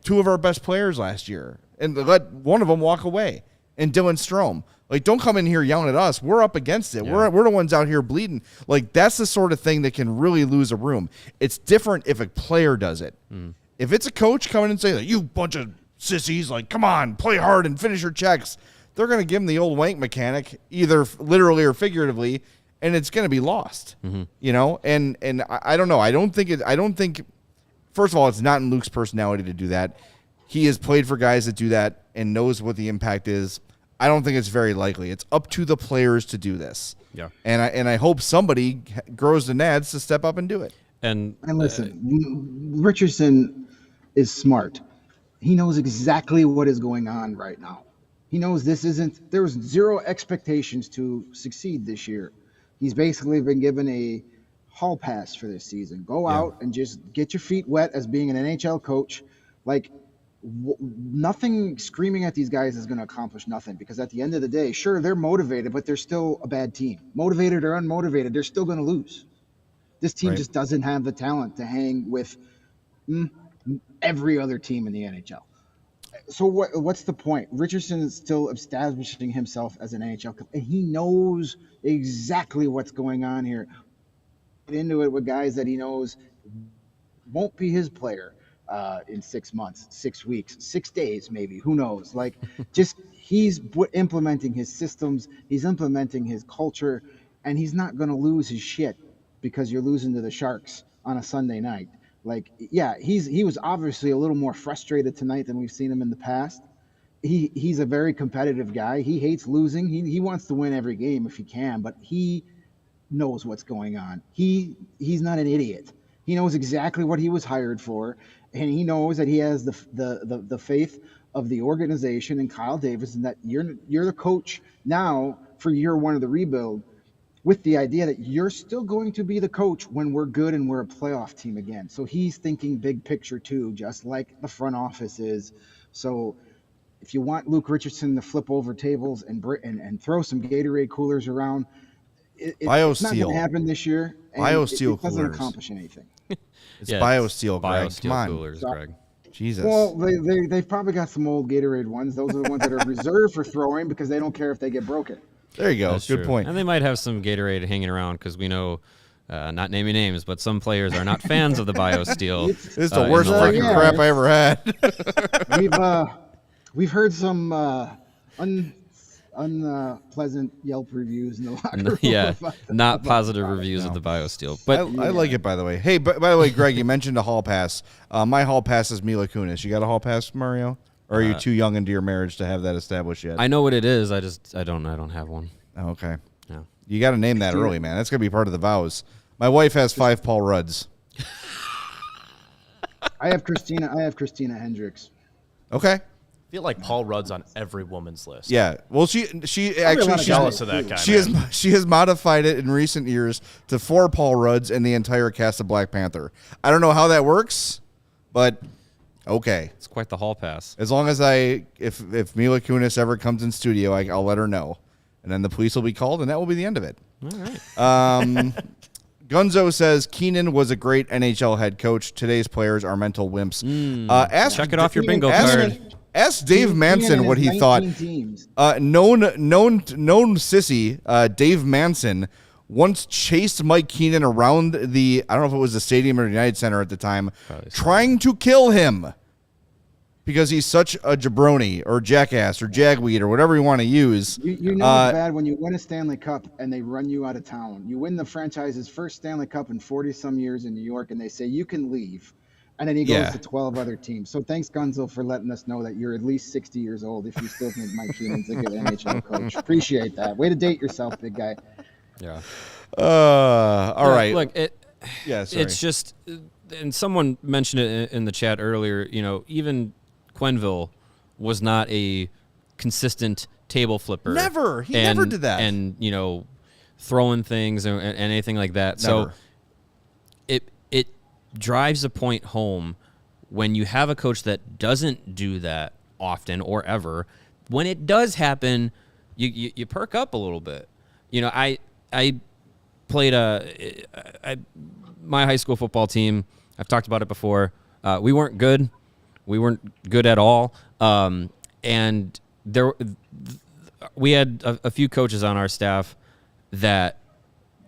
two of our best players last year and let one of them walk away, and Dylan Strome. Like, don't come in here yelling at us. We're up against it. Yeah. We're the ones out here bleeding. Like, that's the sort of thing that can really lose a room. It's different if a player does it. Mm. If it's a coach coming and saying, like, you bunch of sissies, like, come on, play hard and finish your checks, they're going to give him the old wank mechanic, either literally or figuratively, and it's going to be lost. Mm-hmm. And I don't know. I don't think first of all, it's not in Luke's personality to do that. He has played for guys that do that and knows what the impact is. I don't think it's very likely. It's up to the players to do this. Yeah. And I hope somebody grows the nads to step up and do it. And listen, Richardson is smart. He knows exactly what is going on right now. He knows there was zero expectations to succeed this year. He's basically been given a hall pass for this season. Go out and just get your feet wet as being an NHL coach. Like, nothing screaming at these guys is going to accomplish nothing, because at the end of the day, sure, they're motivated, but they're still a bad team. Motivated or unmotivated, they're still going to lose. This team just doesn't have the talent to hang with every other team in the NHL. So what's the point? Richardson is still establishing himself as an NHL coach, and he knows exactly what's going on here. Get into it with guys that he knows won't be his player in 6 months, 6 weeks, 6 days, maybe. Who knows? Like, he's implementing his systems, he's implementing his culture, and he's not going to lose his shit because you're losing to the Sharks on a Sunday night. Like, yeah, he was obviously a little more frustrated tonight than we've seen him in the past. He's a very competitive guy. He hates losing. He wants to win every game if he can, but he knows what's going on. He's not an idiot. He knows exactly what he was hired for, and he knows that he has the faith of the organization and Kyle Davis, and that you're the coach now for year one of the rebuild, with the idea that you're still going to be the coach when we're good and we're a playoff team again. So he's thinking big picture too, just like the front office is. So if you want Luke Richardson to flip over tables and throw some Gatorade coolers around, it's not going to happen this year. And it doesn't accomplish anything. It's BioSteel, Greg. Come on. Coolers, Greg. Jesus. Well, they've probably got some old Gatorade ones. Those are the ones that are reserved for throwing because they don't care if they get broken. There you go. That's Good true. point. And they might have some Gatorade hanging around because we know not naming names, but some players are not fans of the BioSteel. This is the worst freaking crap I ever had. We've heard some unpleasant Yelp reviews in the locker room. Yeah, not positive reviews of the BioSteel. But I like it, by the way. Hey, by the way, Greg, you mentioned a hall pass. My hall pass is Mila Kunis. You got a hall pass, Mario? Or are you too young into your marriage to have that established yet? I know what it is. I don't have one. Oh, okay. No. You got to name that early, man. That's going to be part of the vows. My wife has 5 Paul Rudds. I have Christina Hendricks. Okay. I feel like Paul Rudd's on every woman's list. Yeah. Well, she actually she's jealous of that guy. She has modified it in recent years to 4 Paul Rudds and the entire cast of Black Panther. I don't know how that works, but okay. It's quite the hall pass. As long as if Mila Kunis ever comes in studio, I'll let her know, and then the police will be called, and that will be the end of it. All right. Gunzo says Keenan was a great NHL head coach. Today's players are mental wimps. Check it off your bingo card. Ask Dave Manson what he thought. Known sissy Dave Manson once chased Mike Keenan around I don't know if it was the stadium or the United Center at the time, trying to kill him because he's such a jabroni or jackass or jagweed or whatever you want to use. You know it's bad when you win a Stanley Cup and they run you out of town. You win the franchise's first Stanley Cup in 40-some years in New York, and they say you can leave. And then he goes to 12 other teams. So thanks, Gunzo, for letting us know that you're at least 60 years old if you still think Mike Keenan's a good NHL coach. Appreciate that. Way to date yourself, big guy. Yeah. All right. Look, sorry. It's just, and someone mentioned it in the chat earlier, even Quenneville was not a consistent table flipper. Never. He never did that. And, throwing things and anything like that. Never. So it drives a point home when you have a coach that doesn't do that often or ever. When it does happen, you perk up a little bit. I played my high school football team. I've talked about it before. We weren't good. We weren't good at all. And we had a few coaches on our staff that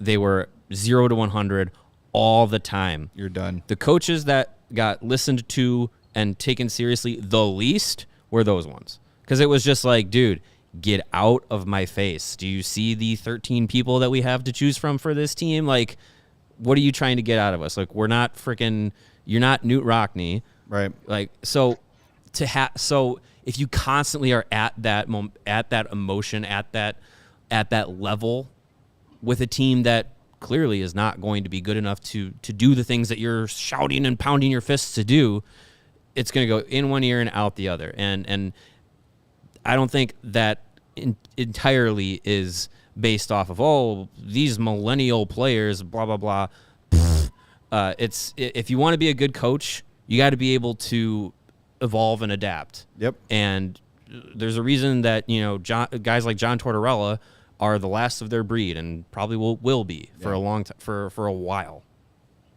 they were 0 to 100 all the time. You're done. The coaches that got listened to and taken seriously the least were those ones. Because it was just like, dude, get out of my face. Do you see the 13 people that we have to choose from for this team? Like, what are you trying to get out of us? Like, we're not you're not Newt Rockney. Right. Like, so if you constantly are at that emotion, at that level with a team that clearly is not going to be good enough to do the things that you're shouting and pounding your fists to do, it's going to go in one ear and out the other. And I don't think that entirely is based off of, these millennial players, blah, blah, blah. It's if you want to be a good coach, you got to be able to evolve and adapt. Yep. And there's a reason that, guys like John Tortorella are the last of their breed and probably will be for a long time, for a while.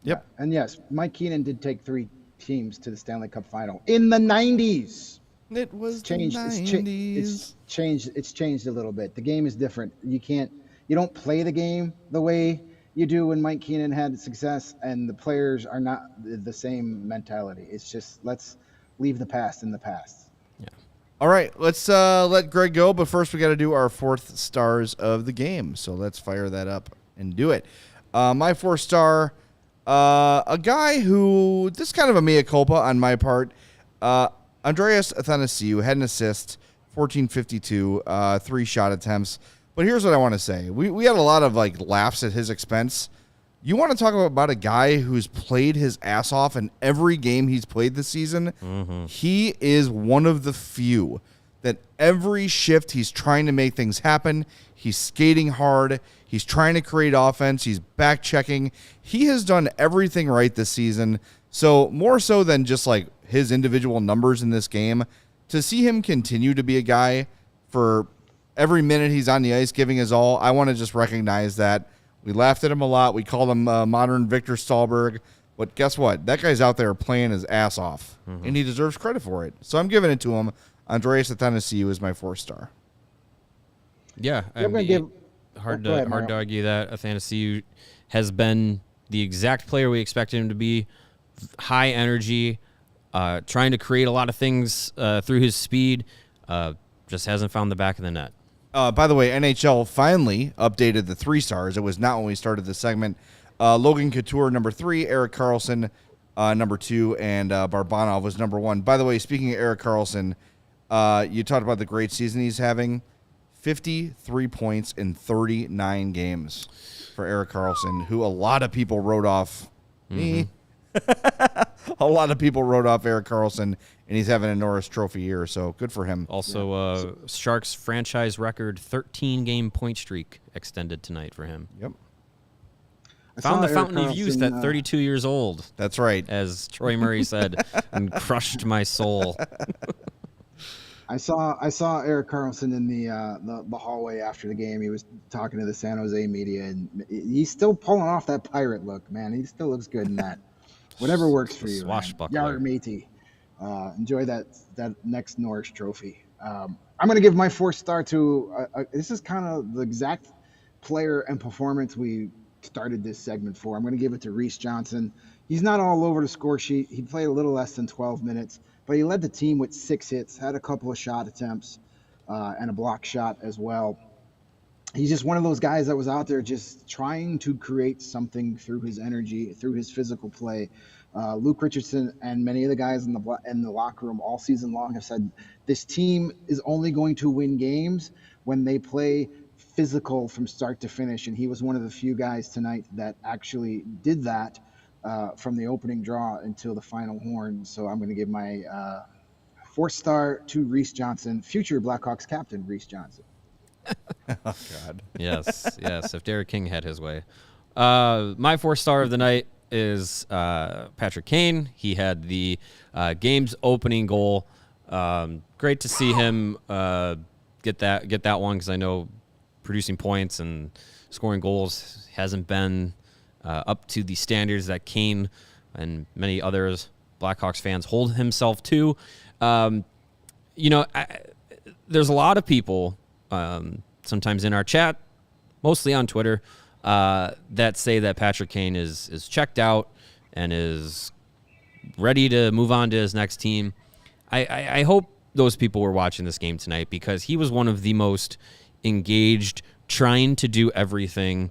Yep. And yes, Mike Keenan did take 3 teams to the Stanley Cup final in the 90s. It was changed. the 90s. It's changed a little bit. The game is different. You don't play the game the way you do when Mike Keenan had success, and the players are not the same mentality. It's just, let's leave the past in the past. Yeah. All right, let's let Greg go, but first we got to do our 4th stars of the game. So let's fire that up and do it. My 4th star, a guy who, this is kind of a mea culpa on my part, Andreas Athanasiou had an assist, 1452, 3 shot attempts. But here's what I want to say. We had a lot of laughs at his expense. You want to talk about a guy who's played his ass off in every game he's played this season? Mm-hmm. He is one of the few that every shift he's trying to make things happen. He's skating hard. He's trying to create offense. He's back checking. He has done everything right this season. So more so than just his individual numbers in this game, to see him continue to be a guy for every minute he's on the ice giving his all, I want to just recognize that. We laughed at him a lot. We called him modern Victor Stahlberg. But guess what? That guy's out there playing his ass off, and he deserves credit for it. So I'm giving it to him. Andreas Athanasiou is my 4th star. Yeah. Hard to argue that. Athanasiou has been the exact player we expected him to be. High energy, trying to create a lot of things through his speed. Just hasn't found the back of the net. By the way, NHL finally updated the 3 stars. It was not when we started the segment. Logan Couture, number 3, Erik Karlsson, number 2, and Barbanov was number 1. By the way, speaking of Erik Karlsson, you talked about the great season he's having. 53 points in 39 games for Erik Karlsson, who a lot of people wrote off. Me. A lot of people wrote off Erik Karlsson, and he's having a Norris Trophy year, so good for him. Also, Sharks franchise record 13-game point streak extended tonight for him. Yep. Found the fountain of youth at 32 years old. That's right. As Troy Murray said, and crushed my soul. I saw Erik Karlsson in the hallway after the game. He was talking to the San Jose media, and he's still pulling off that pirate look, man. He still looks good in that. Whatever works for you, swashbuckler. Yar matey. Enjoy that next Norris Trophy. I'm going to give my 4th star to this is kind of the exact player and performance we started this segment for. I'm going to give it to Reese Johnson. He's not all over the score sheet. He played a little less than 12 minutes, but he led the team with 6 hits, had a couple of shot attempts, and a block shot as well. He's just one of those guys that was out there just trying to create something through his energy, through his physical play. Luke Richardson and many of the guys in the locker room all season long have said this team is only going to win games when they play physical from start to finish, and he was one of the few guys tonight that actually did that from the opening draw until the final horn. So I'm going to give my 4th star to Reese Johnson, future Blackhawks captain Reese Johnson. Oh, God. Yes. If Derek King had his way. My 4th star of the night is Patrick Kane. He had the game's opening goal. Great to see him get that one, because I know producing points and scoring goals hasn't been up to the standards that Kane and many others Blackhawks fans hold himself to. There's a lot of people, sometimes in our chat, mostly on Twitter, that say that Patrick Kane is checked out and is ready to move on to his next team. I hope those people were watching this game tonight, because he was one of the most engaged, trying to do everything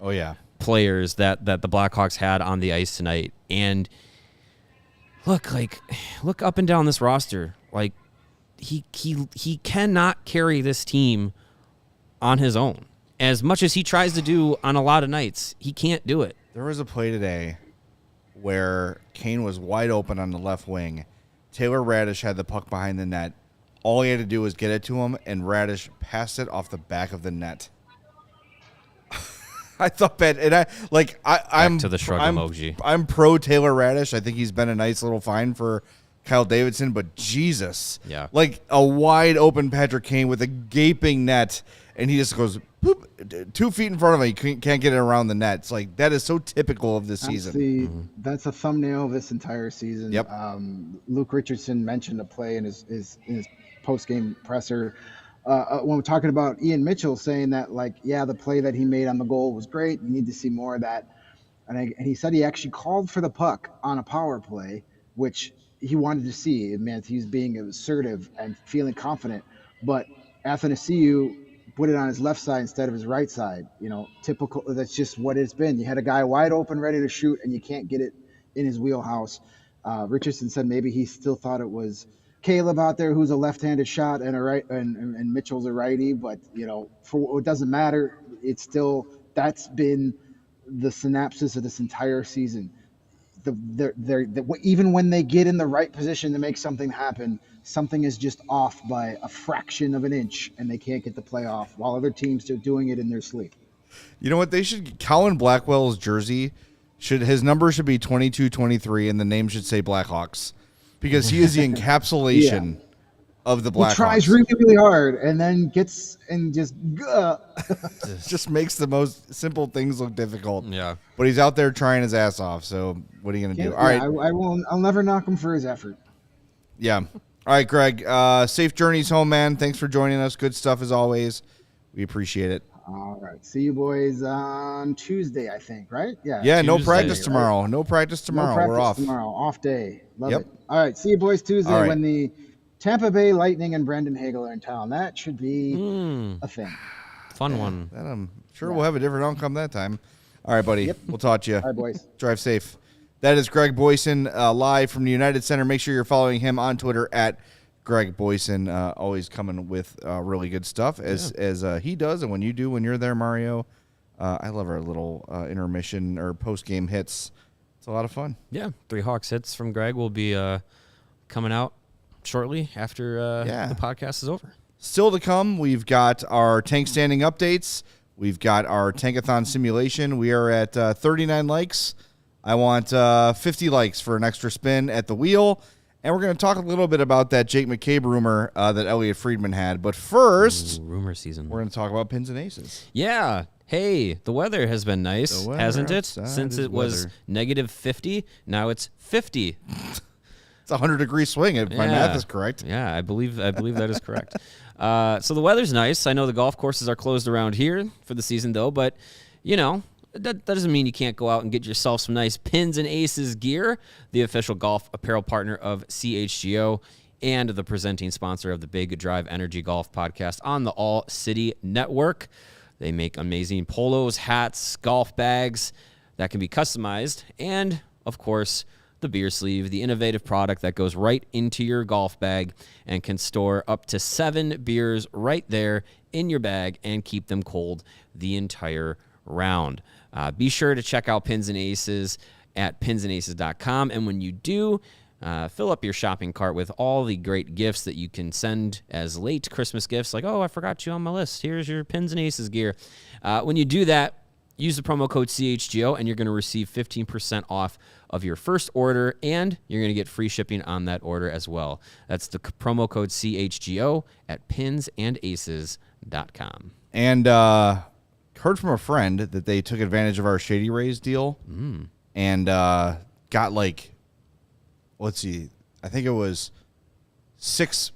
players that the Blackhawks had on the ice tonight. And look up and down this roster. Like, he cannot carry this team on his own. As much as he tries to do on a lot of nights, he can't do it. There was a play today where Kane was wide open on the left wing. Taylor Radish had the puck behind the net. All he had to do was get it to him, and Radish passed it off the back of the net. I thought that, and I'm to the shrug emoji. I'm pro Taylor Radish. I think he's been a nice little find for Kyle Davidson, but Jesus, like a wide open Patrick Kane with a gaping net, and he just goes poop, 2 feet in front of him. He can't get it around the net. It's like, that is so typical of this season. That's a thumbnail of this entire season. Yep. Luke Richardson mentioned a play in his post-game presser when we're talking about Ian Mitchell, saying that, the play that he made on the goal was great. You need to see more of that. And he said he actually called for the puck on a power play, which he wanted to see. It meant he was being assertive and feeling confident. But Athanasiou put it on his left side instead of his right side. Typical. That's just what it's been. You had a guy wide open, ready to shoot, and you can't get it in his wheelhouse. Richardson said maybe he still thought it was Caleb out there, who's a left-handed shot, and and Mitchell's a righty. But it doesn't matter. It's still, that's been the synopsis of this entire season. Even when they get in the right position to make something happen, something is just off by a fraction of an inch, and they can't get the play off, while other teams are doing it in their sleep. You know what? They should, Colin Blackwell's jersey, his number should be 22-23, and the name should say Blackhawks, because he is the encapsulation of the Blackhawks. He tries really, really hard, and then gets and just just makes the most simple things look difficult. Yeah, but he's out there trying his ass off. So what are you gonna do? All right, I'll never knock him for his effort. Yeah. All right, Greg. Safe journeys home, man. Thanks for joining us. Good stuff as always. We appreciate it. All right. See you boys on Tuesday, I think, right? Yeah, no Tuesday, practice right? tomorrow. No practice tomorrow. No practice We're off. tomorrow. Off day. Love Yep. it. All right. See you boys Tuesday All right. when the Tampa Bay Lightning and Brendan Hagel are in town. That should be a thing. Fun one. That I'm sure we'll have a different outcome that time. All right, buddy. We'll talk to you. All right, boys. Drive safe. That is Greg Boysen live from the United Center. Make sure you're following him on Twitter at Greg Boysen. Always coming with really good stuff as he does, and when you do, when you're there, Mario. I love our little intermission or post-game hits. It's a lot of fun. Yeah, 3 Hawks hits from Greg will be coming out shortly after the podcast is over. Still to come, we've got our tank standing updates. We've got our tankathon simulation. We are at 39 likes. I want 50 likes for an extra spin at the wheel. And we're going to talk a little bit about that Jake McCabe rumor that Elliot Friedman had. But first, rumor season. We're going to talk about pins and aces. Yeah. Hey, the weather has been nice, hasn't it? Since it was negative 50, now it's 50. It's a 100-degree swing, if my math is correct. Yeah, I believe that is correct. So the weather's nice. I know the golf courses are closed around here for the season, though, but, you know, that doesn't mean you can't go out and get yourself some nice Pins and Aces gear, the official golf apparel partner of CHGO and the presenting sponsor of the Big Drive Energy Golf podcast on the All City Network. They make amazing polos, hats, golf bags that can be customized, and, of course, the beer sleeve, the innovative product that goes right into your golf bag and can store up to 7 beers right there in your bag and keep them cold the entire round. Be sure to check out Pins and Aces at pinsandaces.com, and when you do, fill up your shopping cart with all the great gifts that you can send as late Christmas gifts, like, oh, I forgot you on my list. Here's your Pins and Aces gear. When you do that, use the promo code CHGO, and you're going to receive 15% off of your first order, and you're going to get free shipping on that order as well. That's the promo code CHGO at pinsandaces.com. And heard from a friend that they took advantage of our Shady Rays deal and got, like, let's see, I think it was 6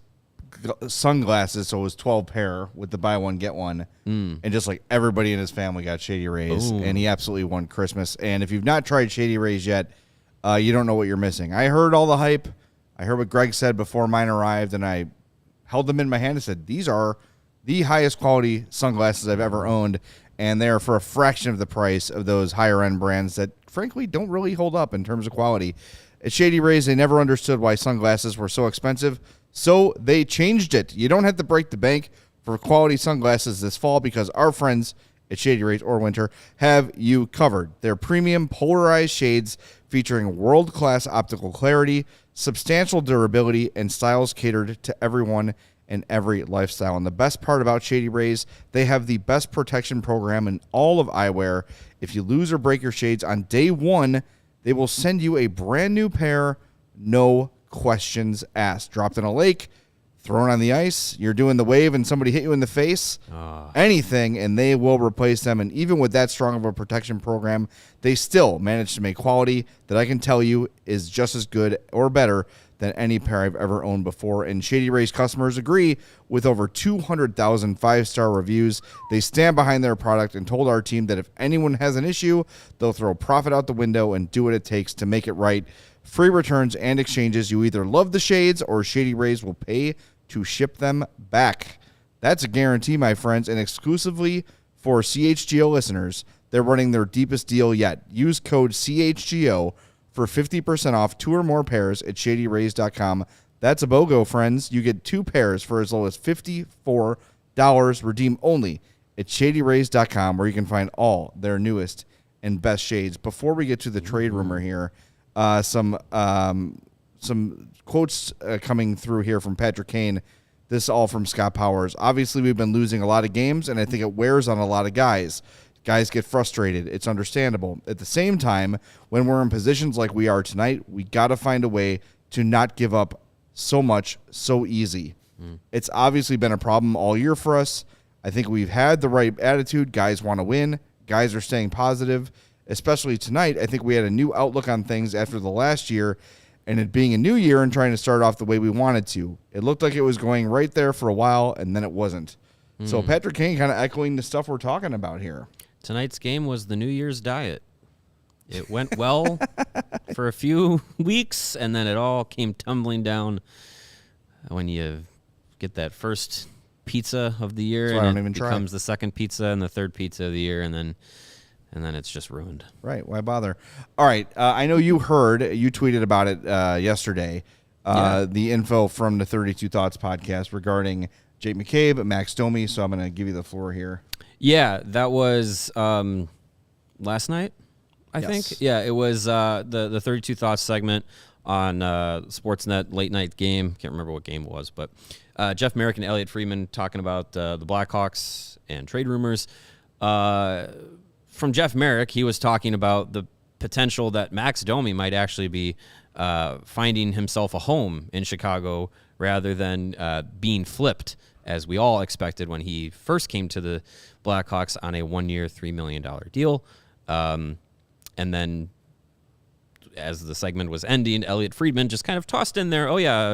sunglasses, so it was 12 pair with the buy one, get one. And just, like, everybody in his family got Shady Rays, and he absolutely won Christmas. And if you've not tried Shady Rays yet, you don't know what you're missing. I heard all the hype. I heard what Greg said before mine arrived, and I held them in my hand and said, these are the highest quality sunglasses I've ever owned, and they're for a fraction of the price of those higher-end brands that, frankly, don't really hold up in terms of quality. At Shady Rays, they never understood why sunglasses were so expensive, so they changed it. You don't have to break the bank for quality sunglasses this fall because our friends at Shady Rays or Winter have you covered. They're premium polarized shades featuring world-class optical clarity, substantial durability, and styles catered to everyone in every lifestyle. And the best part about Shady Rays, they have the best protection program in all of eyewear. If you lose or break your shades on day one, they will send you a brand new pair, no questions asked. Dropped in a lake, thrown on the ice, you're doing the wave and somebody hit you in the face, anything, and they will replace them. And even with that strong of a protection program, they still manage to make quality that I can tell you is just as good or better than any pair I've ever owned before. And Shady Rays customers agree with over 200,000 5-star reviews. They stand behind their product and told our team that if anyone has an issue, they'll throw profit out the window and do what it takes to make it right. Free returns and exchanges. You either love the shades or Shady Rays will pay to ship them back. That's a guarantee, my friends, and exclusively for CHGO listeners, they're running their deepest deal yet. Use code CHGO for 50% off 2 or more pairs at shadyrays.com. That's a BOGO, friends. You get 2 pairs for as low as $54. Redeem only at shadyrays.com, where you can find all their newest and best shades. Before we get to the trade rumor here, some quotes coming through here from Patrick Kane. This is all from Scott Powers. Obviously, we've been losing a lot of games, and I think it wears on a lot of guys. Guys get frustrated. It's understandable. At the same time, when we're in positions like we are tonight, we got to find a way to not give up so much so easy. It's obviously been a problem all year for us. I think we've had the right attitude. Guys want to win. Guys are staying positive, especially tonight. I think we had a new outlook on things after the last year, and it being a new year and trying to start off the way we wanted to. It looked like it was going right there for a while, and then it wasn't. So Patrick Kane kind of echoing the stuff we're talking about here. Tonight's game was the New Year's diet. It went well for a few weeks, and then it all came tumbling down when you get that first pizza of the year, and it becomes the second pizza and the third pizza of the year, and then it's just ruined. Right. Why bother? All right. I know you tweeted about it yesterday, the info from the 32 Thoughts podcast regarding Jake McCabe, Max Domi, so I'm going to give you the floor here. Yeah, that was last night, I think. Yeah, it was the 32 Thoughts segment on Sportsnet late night game. Can't remember what game it was, but Jeff Merrick and Elliot Friedman talking about the Blackhawks and trade rumors. From Jeff Merrick, he was talking about the potential that Max Domi might actually be finding himself a home in Chicago rather than being flipped, as we all expected when he first came to the Blackhawks on a 1-year, $3 million deal. And then as the segment was ending, Elliot Friedman just kind of tossed in there,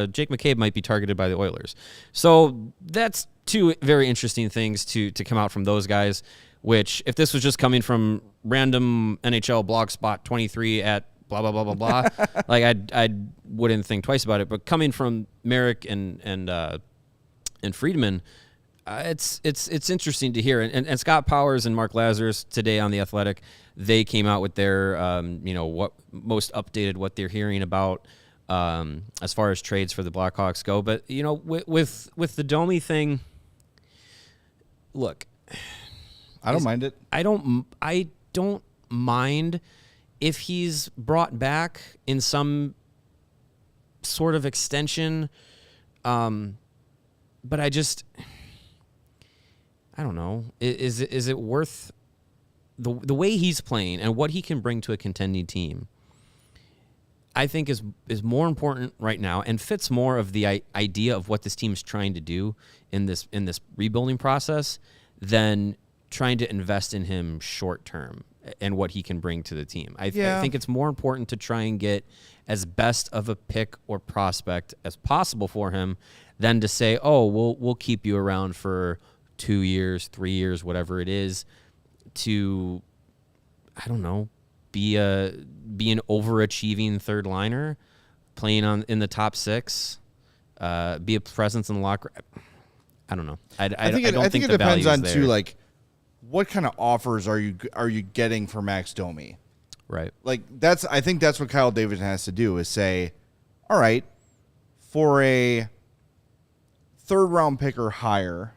Jake McCabe might be targeted by the Oilers. So that's two very interesting things to come out from those guys, which if this was just coming from random NHL blog spot 23 at blah, blah, blah, blah, blah, like I wouldn't think twice about it. But coming from Merrick and Friedman, it's interesting to hear. And Scott Powers and Mark Lazarus today on The Athletic, they came out with their, what most updated what they're hearing about as far as trades for the Blackhawks go. But, with the Domi thing, look, I don't mind it. I don't mind if he's brought back in some sort of extension. But I don't know. Is it worth the way he's playing and what he can bring to a contending team? I think is more important right now and fits more of the idea of what this team is trying to do in this rebuilding process than trying to invest in him short term and what he can bring to the team. I think it's more important to try and get as best of a pick or prospect as possible for him than to say, we'll keep you around for 2 years, 3 years, whatever it is, to, I don't know, be an overachieving third liner, playing in the top six, be a presence in the locker. I don't know. I think it depends on too, like, what kind of offers are you getting for Max Domi? Right. Like I think that's what Kyle Davidson has to do is say, all right, for a third round pick or higher,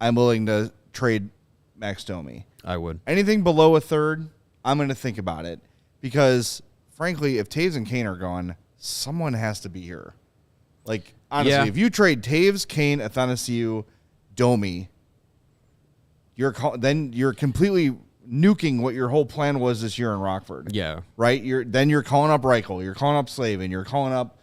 I'm willing to trade Max Domi. I would. Anything below a third, I'm going to think about it because, frankly, if Taves and Kane are gone, someone has to be here. Like, honestly, if you trade Taves, Kane, Athanasiou, Domi, then you're completely nuking what your whole plan was this year in Rockford. Yeah. Right? You're calling up Reichel. You're calling up Slavin. You're calling up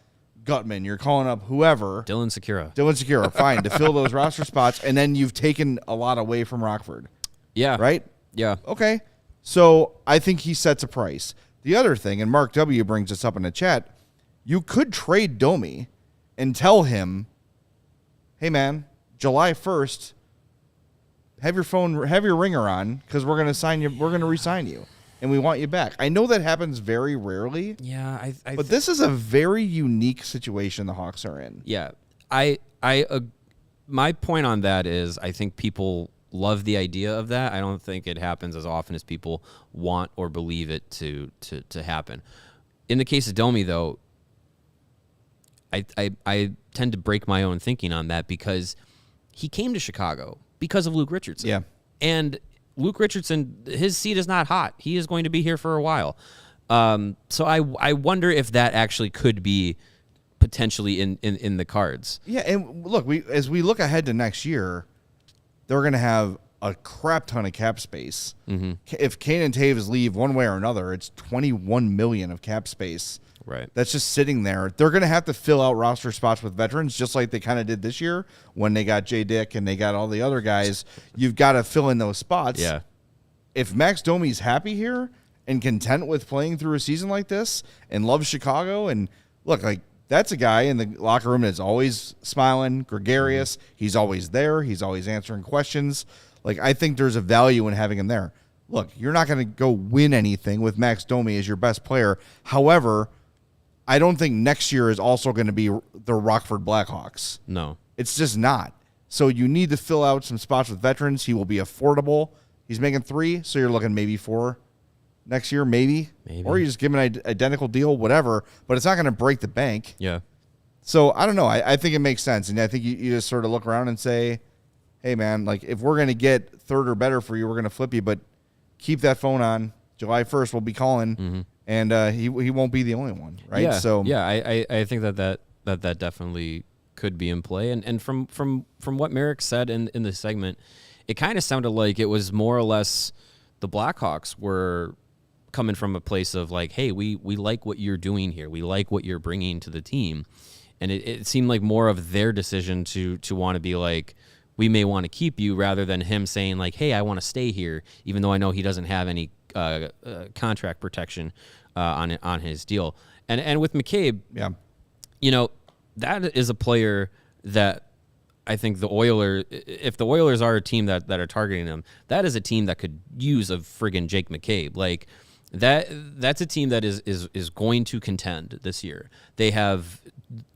Gutman. You're calling up whoever. Dylan Secura, fine, to fill those roster spots, and then you've taken a lot away from Rockford. Yeah. Right? Yeah. Okay. So I think he sets a price. The other thing, and Mark W. brings this up in the chat, you could trade Domi and tell him, hey, man, July 1st, have your ringer on because we're going to sign you. We're going to re-sign you, and we want you back. I know that happens very rarely. Yeah, but this is a very unique situation the Hawks are in. Yeah, my point on that is I think people love the idea of that. I don't think it happens as often as people want or believe it to happen. In the case of Domi, though, I tend to break my own thinking on that because he came to Chicago because of Luke Richardson. Yeah. And Luke Richardson, his seat is not hot. He is going to be here for a while. So I wonder if that actually could be potentially in the cards. Yeah, and look, as we look ahead to next year, they're going to have a crap ton of cap space. Mm-hmm. If Kane and Taves leave one way or another, it's $21 million of cap space. Right. That's just sitting there. They're going to have to fill out roster spots with veterans, just like they kind of did this year when they got Jay Dick and they got all the other guys. You've got to fill in those spots. Yeah. If Max Domi's happy here and content with playing through a season like this and loves Chicago, and look, like that's a guy in the locker room that's always smiling, gregarious. He's always there. He's always answering questions. Like, I think there's a value in having him there. Look, you're not going to go win anything with Max Domi as your best player. However, I don't think next year is also going to be the Rockford Blackhawks. No. It's just not. So you need to fill out some spots with veterans. He will be affordable. He's making 3, so you're looking maybe 4 next year, maybe. Or you just give him an identical deal, whatever, but it's not going to break the bank. Yeah. So I don't know. I think it makes sense. And I think you just sort of look around and say, hey, man, like if we're going to get 3rd or better for you, we're going to flip you, but keep that phone on. July 1st, we'll be calling, and he won't be the only one, right? Yeah. So yeah, I think that definitely could be in play. And from what Merrick said in the segment, it kind of sounded like it was more or less the Blackhawks were coming from a place of like, hey, we like what you're doing here. We like what you're bringing to the team. And it seemed like more of their decision to want to be like, we may want to keep you, rather than him saying like, hey, I want to stay here, even though I know he doesn't have any contract protection on his deal. And with McCabe, yeah, you know, that is a player that I think the Oilers, if the Oilers are a team that are targeting him, that is a team that could use a friggin' Jake McCabe. Like that's a team that is going to contend this year. They have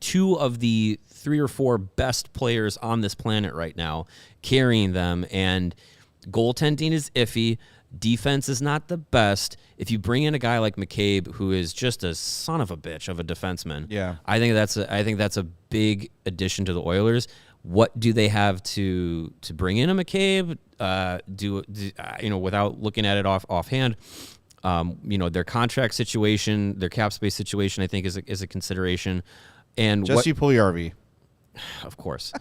2 of the 3 or 4 best players on this planet right now carrying them, and goaltending is iffy. Defense is not the best. If you bring in a guy like McCabe, who is just a son of a bitch of a defenseman, yeah, I think that's a big addition to the Oilers. What do they have to bring in a McCabe? Without looking at it offhand, their contract situation, their cap space situation, I think is a consideration. And Jesse Puljujarvi, of course,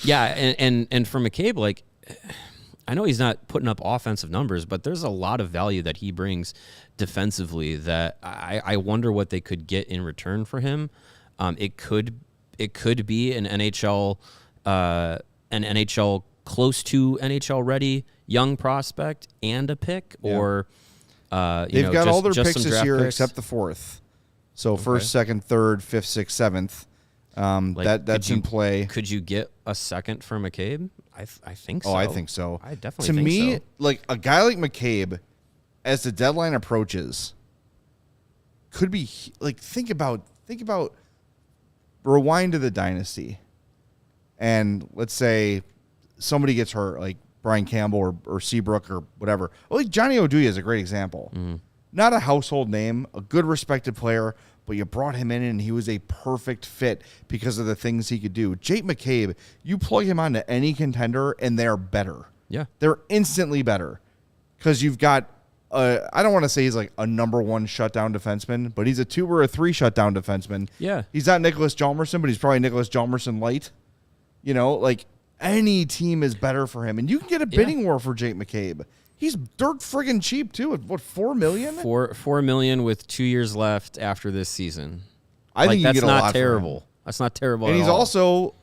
yeah, and for McCabe, like, I know he's not putting up offensive numbers, but there's a lot of value that he brings defensively that I wonder what they could get in return for him. It could be an NHL close to NHL ready young prospect and a pick, or they've got all their picks this year picks. except the 4th. So 1st, 2nd, 3rd, 5th, 6th, 7th. That's in play. Could you get a second for McCabe? I think so. Oh, I think so. I definitely to think me, so. like a guy like McCabe, as the deadline approaches, could be like think about rewind to the dynasty, and let's say somebody gets hurt, like Brian Campbell or Seabrook or whatever. Well, like Johnny Oduya is a great example. Not a household name, a good respected player, but you brought him in and he was a perfect fit because of the things he could do. Jake McCabe, you plug him onto any contender and they're better. Yeah. They're instantly better because you've got, I don't want to say he's like a number 1 shutdown defenseman, but he's a 2 or a 3 shutdown defenseman. Yeah. He's not Nicholas Hjalmarsson, but he's probably Nicholas Hjalmarsson light. You know, like any team is better for him. And you can get a bidding war for Jake McCabe. He's dirt friggin' cheap too. At what, $4 million? $4 million with 2 years left after this season. I think you that's get a not lot terrible. For him. That's not terrible. And at he's all. also,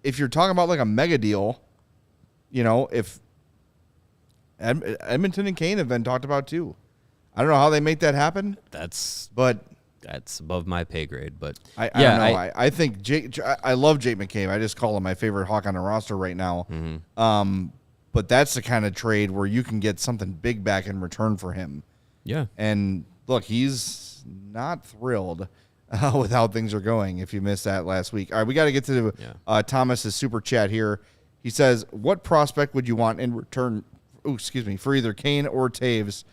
if you're talking about like a mega deal, you know, if Edmonton and Kane have been talked about too. I don't know how they make that happen. That's above my pay grade. But I don't know. I think I love Jake McCabe. I just call him my favorite Hawk on the roster right now. But that's the kind of trade where you can get something big back in return for him. Yeah. And look, he's not thrilled with how things are going, if you missed that last week. All right, we got to get to Thomas's super chat here. He says, what prospect would you want in return, for either Kane or Taves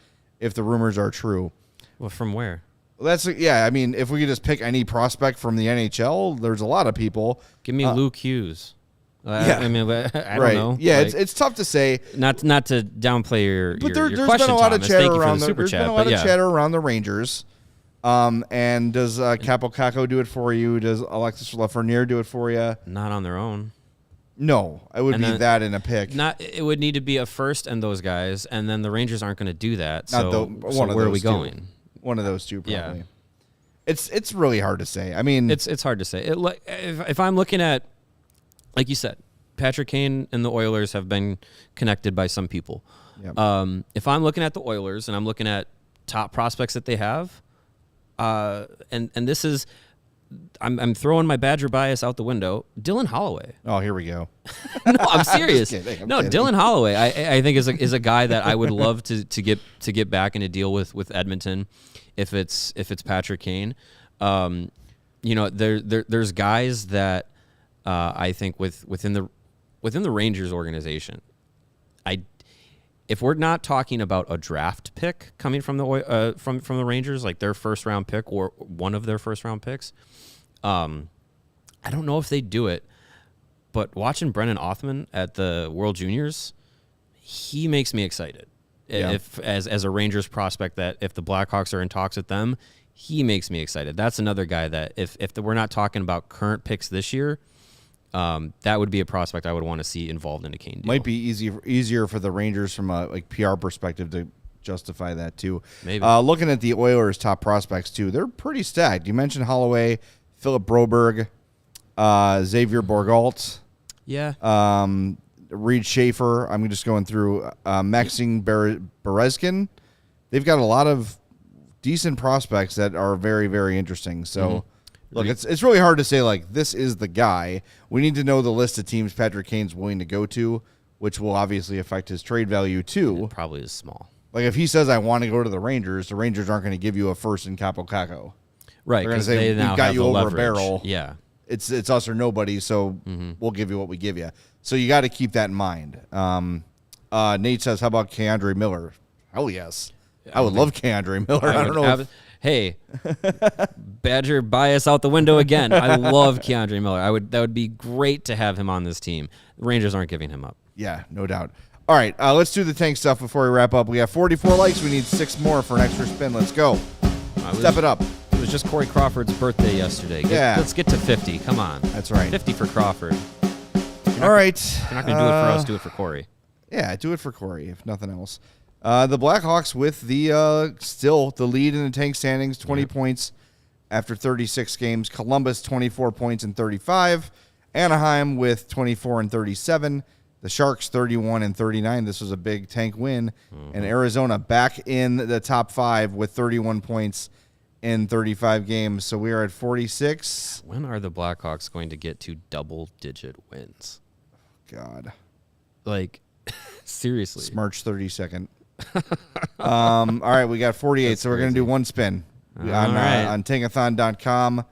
if the rumors are true? Well, from where? I mean, if we could just pick any prospect from the NHL, there's a lot of people. Give me Luke Hughes. I mean, I don't know. Yeah, like, it's tough to say. Not to downplay your there's question, been a lot of chatter around chatter around the Rangers. And does Capo Caco do it for you? Does Alexis Lafreniere do it for you? Not on their own. No, it would be that in a pick. It would need to be a first and those guys, and then the Rangers aren't going to do that. So where are we going? One of those two, probably. Yeah. It's really hard to say. I mean, it's hard to say. If I'm looking at, like you said, Patrick Kane and the Oilers have been connected by some people. Yep. If I'm looking at the Oilers and I'm looking at top prospects that they have, and this is, I'm throwing my Badger bias out the window. Dylan Holloway. Oh, here we go. No, I'm serious. I'm kidding. Dylan Holloway. I think is a guy that I would love to get back in a deal with Edmonton, if it's Patrick Kane. There's guys that I think within the Rangers organization. If we're not talking about a draft pick coming from the from the Rangers, like their first round pick or one of their first round picks, I don't know if they do it. But watching Brennan Othman at the World Juniors, he makes me excited. Yeah. If as a Rangers prospect, that if the Blackhawks are in talks with them, he makes me excited. That's another guy that if we're not talking about current picks this year, that would be a prospect I would want to see involved in a Kane deal. Might be easier for the Rangers from a PR perspective to justify that too. Maybe. Looking at the Oilers' top prospects too, they're pretty stacked. You mentioned Holloway, Philip Broberg, Xavier Bourgault. Yeah. Reed Schaefer. I'm just going through Maxime Berezkin. They've got a lot of decent prospects that are very, very interesting. So, look, it's really hard to say, like, this is the guy. We need to know the list of teams Patrick Kane's willing to go to, which will obviously affect his trade value too. It probably is small. Like, if he says, I want to go to the Rangers aren't going to give you a first in Capo Caco. Right, They're going to because say, they now we've got have you the over leverage. a barrel. Yeah. It's us or nobody, so we'll give you what we give you. So you got to keep that in mind. Nate says, how about Keandre Miller? Hell yes. I would love Keandre Miller. I don't know. Hey, Badger bias out the window again. I love Keandre Miller. That would be great to have him on this team. The Rangers aren't giving him up. Yeah, no doubt. All right, let's do the tank stuff before we wrap up. We have 44 likes. We need 6 more for an extra spin. Let's go. Step it up. It was just Corey Crawford's birthday yesterday. Let's get to 50. Come on. That's right. 50 for Crawford. All right. You're not going to do it for us. Do it for Corey. Yeah, do it for Corey, if nothing else. The Blackhawks with the still the lead in the tank standings, 20 points after 36 games. Columbus, 24 points and 35. Anaheim with 24 and 37. The Sharks, 31 and 39. This was a big tank win. And Arizona back in the top 5 with 31 points in 35 games. So we are at 46. When are the Blackhawks going to get to double-digit wins? God. Like, seriously. March 32nd. All right, we got 48, That's so we're going to do one spin on tankathon.com.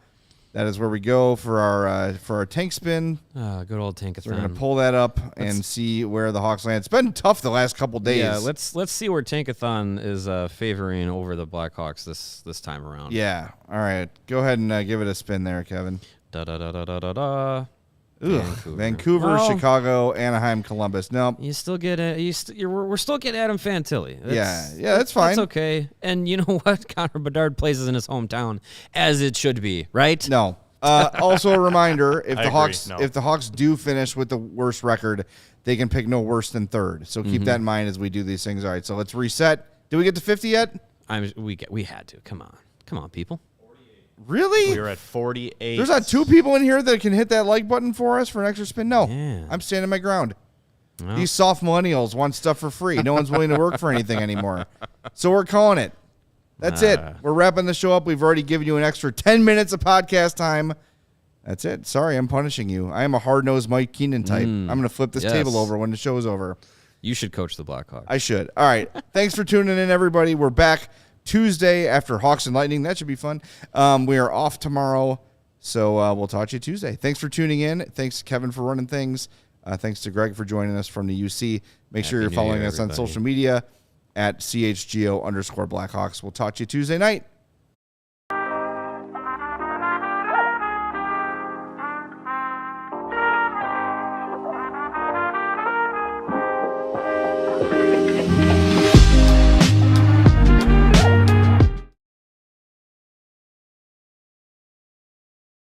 That is where we go for our tank spin. Good old Tankathon. So we're going to pull that up and see where the Hawks land. It's been tough the last couple days. Yeah, let's see where Tankathon is favoring over the Blackhawks this time around. Yeah. All right. Go ahead and give it a spin there, Kevin. Da-da-da-da-da-da. Vancouver, Chicago, Anaheim, Columbus. Nope. You still get we're still getting Adam Fantilli. That's fine. That's okay. And you know what? Connor Bedard plays in his hometown, as it should be, right? No. Also a reminder: if I the Hawks do finish with the worst record, they can pick no worse than third. So keep that in mind as we do these things. All right. So let's reset. Did we get to 50 yet? We had to. Come on, people. Really? We were at 48. There's not 2 people in here that can hit that like button for us for an extra spin? No. Yeah. I'm standing my ground. Well. These soft millennials want stuff for free. No one's willing to work for anything anymore. So we're calling it. That's it. We're wrapping the show up. We've already given you an extra 10 minutes of podcast time. That's it. Sorry, I'm punishing you. I am a hard-nosed Mike Keenan type. I'm going to flip this table over when the show is over. You should coach the Blackhawks. I should. All right. Thanks for tuning in, everybody. We're back Tuesday after Hawks and Lightning. That should be fun. We are off tomorrow, so we'll talk to you Tuesday. Thanks for tuning in. Thanks, Kevin, for running things. Thanks to Greg for joining us from the UC. Make sure you're following us on social media at CHGO_Blackhawks. We'll talk to you Tuesday night.